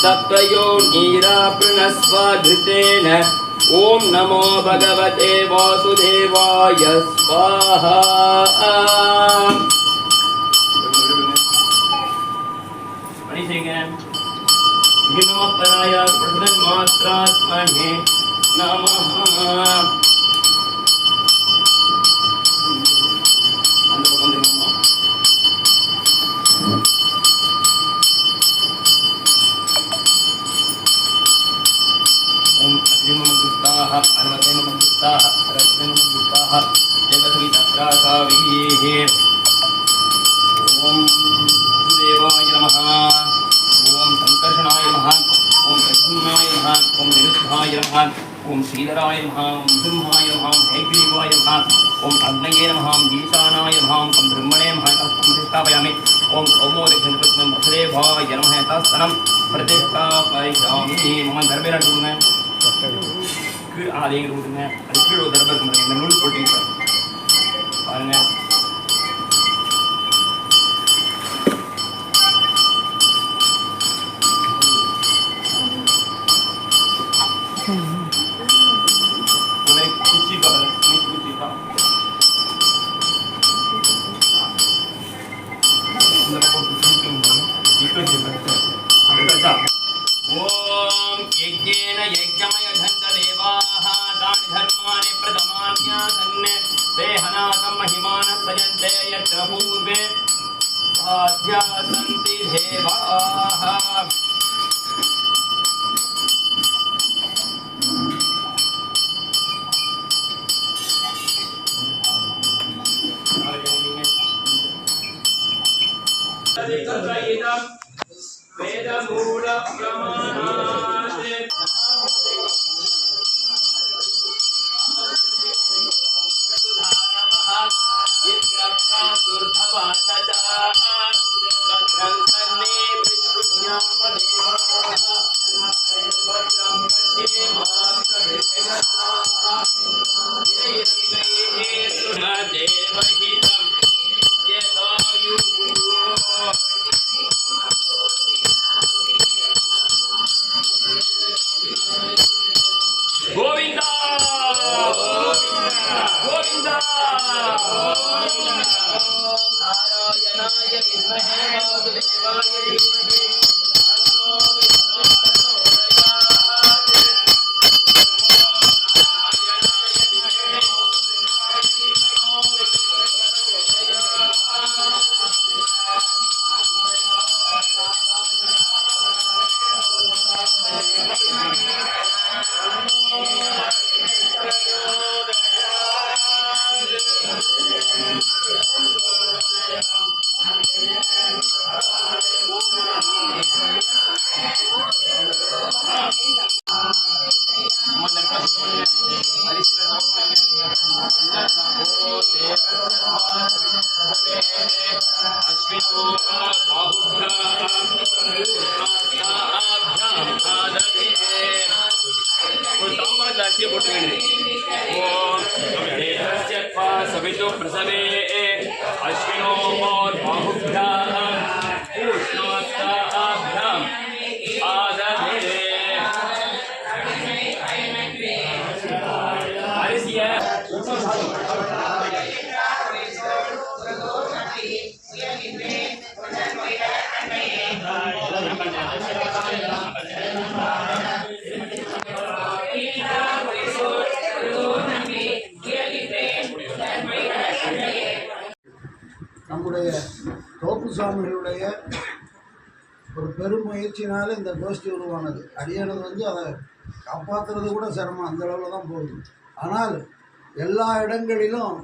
सप्तयो नीरा पृणस्व घृतेन ॐ नमो भगवते वासुदेवाय स्वाहा हिमपराय प्रथममात्रात्मने नमः ओम अग्निममुक्ताः अनुमतेनमुक्ताः सरस्वतीनमुक्ताः जगद्वितत्रासाविः ओम वासुदेवाय नमः ओम संकर्षणाय नमः ओम प्रद्युम्नाय नमः ओम निरुद्धाय नमः ओम श्रीधराय नमः ओम सिंहाय नमः ओम हैग्रीवाय नमः ओम अग्नये नमः ओम ईशानाय नमः ओम ब्रह्मणे नमः प्रतिष्ठापयामि ओम ओमोदक्षिणकृष्णं वसुदेवाय नमः तत्सनं प्रतिष्ठापयामि मम दरबेर डूंगा கீழ் ஆலயம் கொடுங்க அது கீழே ஒரு தடவை இருக்க முடியும் இந்த நூல் போட்டீங்க பாருங்க குச்சி பாருங்க குச்சி பா இந்த பக்கம் குச்சி ओम यज्ञेन यज्ञमय धन्तदेवाः तानि धर्माणि प्रथमान्यासन् ते हनाकं महिमानः सयन्ते यत्र पूर्वे साध्या सन्ति देवाः वेदमूल प्रमाणात् गोविंदा गोविंदा नारायणाय विद्महे वासुदेवाय धीमहि तन्नो विष्णुः प्रचोदयात् नारायणाय विद्महे वासुदेवाय धीमहि सवितु प्रसवे अश्विनो बाहुभ्याम् उष्णोत्ताभ्याम् आदधे நம்முடைய தோப்பு சுவாமிகளுடைய ஒரு பெரும் முயற்சினால இந்த கோஷ்டி உருவானது. அடியானது வந்து அதை காப்பாற்றுறது கூட சிரமம், அந்த அளவில் தான் போகுது. ஆனால் எல்லா இடங்களிலும்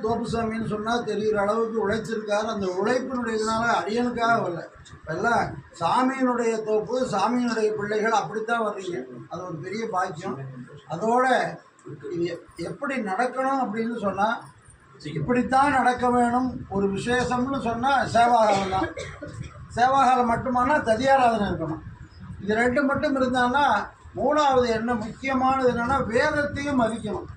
தோப்பு சாமின்னு சொன்னால் தெரிகிற அளவுக்கு உழைச்சிருக்காரு. அந்த உழைப்பினுடையதுனால அடியனுக்காக வரல, எல்லாம் சாமியினுடைய தோப்பு, சாமியினுடைய பிள்ளைகள் அப்படித்தான் வர்றீங்க. அது ஒரு பெரிய பாக்கியம். அதோட இது எப்படி நடக்கணும் அப்படின்னு சொன்னால், இப்படித்தான் நடக்க வேணும். ஒரு விசேஷம்னு சொன்னால் சேவாகாலம் தான். சேவாகாலம் மட்டுமானால் ததியாராதனை இருக்கணும். இது ரெண்டு மட்டும் இருந்தான்னா, மூணாவது என்ன முக்கியமானது என்னென்னா வேதத்தையும் மதிக்கணும்.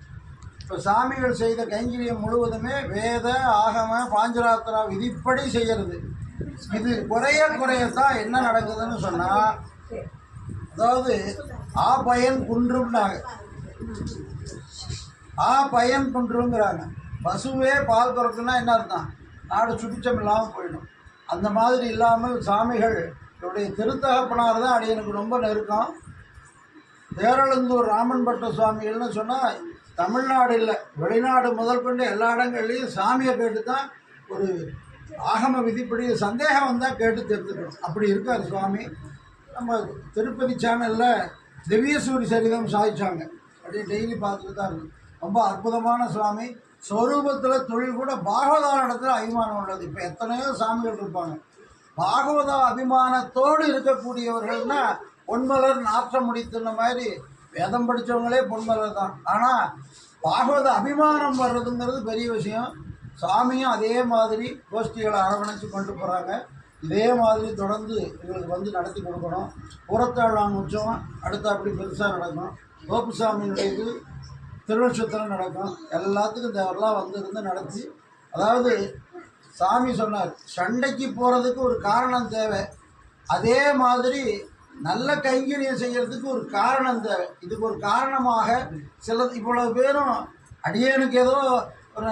இப்போ சாமிகள் செய்த கைங்கரியம் முழுவதுமே வேத ஆகம பாஞ்சராத்திரா விதிப்படி செய்கிறது. இது குறையத்தான் என்ன நடக்குதுன்னு சொன்னால், அதாவது பயன் குன்றும்னாங்க, பயன் குன்றுங்கிறாங்க. பசுவே பால் கறக்குன்னா என்ன அர்த்தம்? நாடு சுபிச்சம் இல்லாமல் போயிடும். அந்த மாதிரி இல்லாமல் சாமிகளுடைய திருத்தகப்பனார் தான் அடியனுக்கு ரொம்ப நெருக்கம். தேரழந்தூர் ராமன் பட்ட சுவாமிகள்னு சொன்னால் தமிழ்நாடு இல்லை, வெளிநாடு முதல் கொண்டு எல்லா இடங்கள்லையும் சாமியை கேட்டு தான் ஒரு ஆகம விதிப்படி சந்தேகம் வந்தால் கேட்டு தெரிஞ்சுக்கணும். அப்படி இருக்கார் சுவாமி. நம்ம திருப்பதி சேனலில் திவ்யசூரி சரிதம் சாதிச்சாங்க, அப்படியே டெய்லி பார்த்துட்டு தான் இருக்கு. ரொம்ப அற்புதமான சுவாமி. ஸ்வரூபத்தில் தொழில் கூட பாகவதார இடத்துல அபிமானம் உள்ளது. இப்போ எத்தனையோ சாமிகள் இருப்பாங்க, பாகவத அபிமானத்தோடு இருக்கக்கூடியவர்கள்னா பொன்மலர் நாற்றம் முடித்துன மாதிரி வேதம் படித்தவங்களே பொன்மலர் தான். ஆனால் பாகவத அபிமானம் வர்றதுங்கிறது பெரிய விஷயம். சாமியும் அதே மாதிரி கோஷ்டிகளை அரவணைச்சு கொண்டு போகிறாங்க. இதே மாதிரி தொடர்ந்து எங்களுக்கு வந்து நடத்தி கொடுக்கணும். புறத்தாழ்வான் உற்சவம் அடுத்து அப்படி பெருசாக நடக்கும். தோப்பு சாமியினுடைய இது திருவட்சத்தில் நடக்கும். எல்லாத்துக்கும் தேவரெல்லாம் வந்து நடத்தி, அதாவது சாமி சொன்னார், சண்டைக்கு போகிறதுக்கு ஒரு காரணம் தேவை, அதே மாதிரி நல்ல கைங்கரியம் செய்கிறதுக்கு ஒரு காரணம் தேவை. இதுக்கு ஒரு காரணமாக இவ்வளவு பேரும் அடியேனுக்கு ஏதோ ஒரு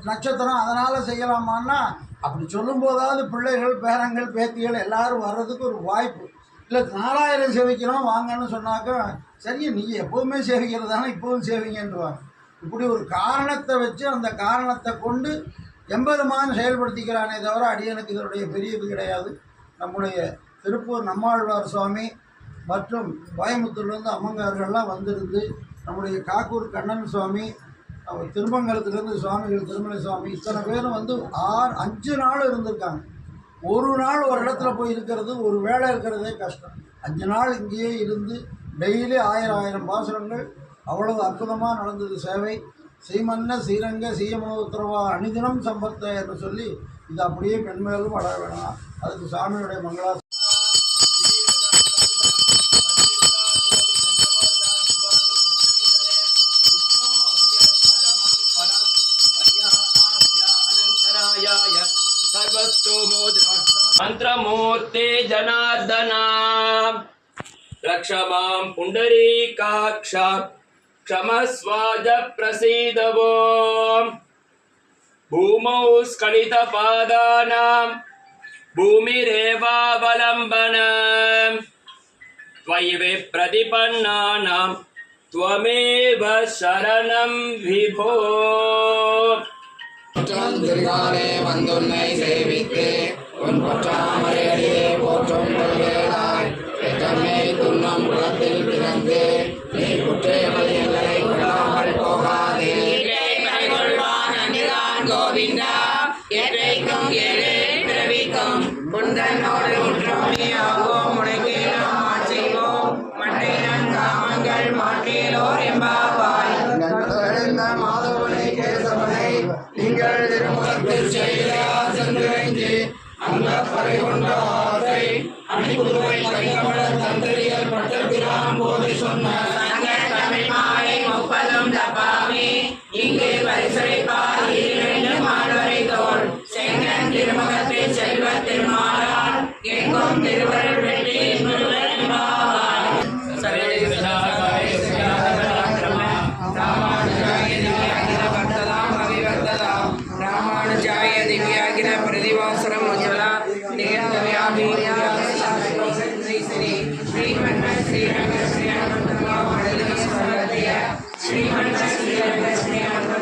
நட்சத்திரம் அதனால் செய்யலாமான்னா, அப்படி சொல்லும் போதாவது பிள்ளைகள் பேரங்கள் பேத்திகள் எல்லாரும் வர்றதுக்கு ஒரு வாய்ப்பு இல்லை. 4000 சேவிக்கிறோம் வாங்கன்னு சொன்னாக்கா, சரி நீங்கள் எப்போவுமே சேவிக்கிறது தானே இப்போவும் சேவிங்கன்றுவாங்க. இப்படி ஒரு காரணத்தை வச்சு அந்த காரணத்தை கொண்டு எம்பெருமான் செயல்படுத்திக்கிறானே தவிர அடியனுக்கு இதனுடைய பெரிய இது கிடையாது. நம்முடைய திருப்பூர் நம்மாழ்வார் சுவாமி மற்றும் கோயம்புத்தூர்லேருந்து அம்மங்கார்கள்லாம் வந்திருந்து, நம்முடைய காக்கூர் கண்ணன் சுவாமி, திருமங்கலத்திலேருந்து சுவாமிகள் திருமலை சுவாமி, இத்தனை பேரும் வந்து 5 நாள் இருந்திருக்காங்க. ஒரு நாள் ஒரு இடத்துல போய் இருக்கிறது, ஒரு வேலை இருக்கிறதே கஷ்டம். 5 நாள் இங்கேயே இருந்து டெய்லி 1000 பாசுரங்கள். அவ்வளவு அற்புதமாக நடந்தது சேவை. சீமன்ன ஸ்ரீரங்க சீயமனோ உத்தரவா அணிதினம் சம்பத்த என்று சொல்லி இது அப்படியே பெண்மேலும் வளர வேணாம். அதுக்கு சாமியுடைய மங்களா मंत्रमूर्ते जनार्दना रक्षमां पुंडरीकाक्ष क्षमस्वाद प्रसीदवो भूमौ स्खलितपादानां भूमिरेवावलम्बनम् त्वयि विप्रतिपन्नानां त्वमेव शरणं विभो திருகாலே வந்துன்னை சேவித்து உன் பொற்றாமரையடியே போற்றும் கொள்கிறாய். எத்தன்மை துன்னம் குளத்தில் பிறந்து நீ குற்றேவல் எங்களை கொள்ளாமல் போகாதே. கோவிந்தா ஏற்றைக்கும் ஏழே பிறவிக்கும் குந்தனோடு ஒற்றுமையாகும். உனக்கே நாம் ஆட்சிவோம் மட்டை காமங்கள் மாற்றேலோர் எம்பாவாய். அப்போது சொன்ன சங்க தமிழ் மாலை 30 தப்பாமே இங்கு பரிசுரைப்பார் 2 மால்வரை தோல் செங்கன் திருமுகத்தில் செல்வ திருமாலால் எங்கும் திருவருள் வெற்றி ராமானுஜாய திவ்யாகிர பிரதிவாசரம் உஜ்வலா ஸ்ரீமன்ன ஸ்ரீரங்க ஸ்ரீமன்ன ஸ்ரீரங்க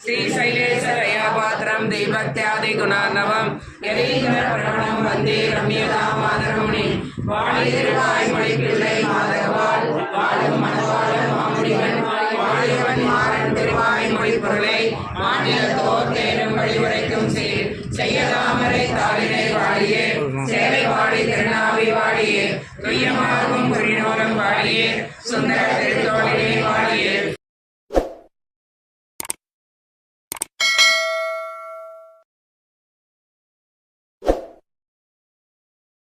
श्रीशैलेशदयापात्रं देवत्यादिगुणार्णवं यदीन्द्रप्रणं वन्दे रम्यतामादरमुनि वाणितिरुवाய்மொழி பிள்ளை மாதவாள் வாழும் மனவாளன் மாமுடிவன் வாழியவன் மாறன் திருவாய்மொழி பொருளை மாநிலத்தோர் தேரும் வழிவுரைக்கும் சீர் செய்யதாமரை தாளினை வாழியே சேலை வாழி திருநாவி வாழியே துய்யமார்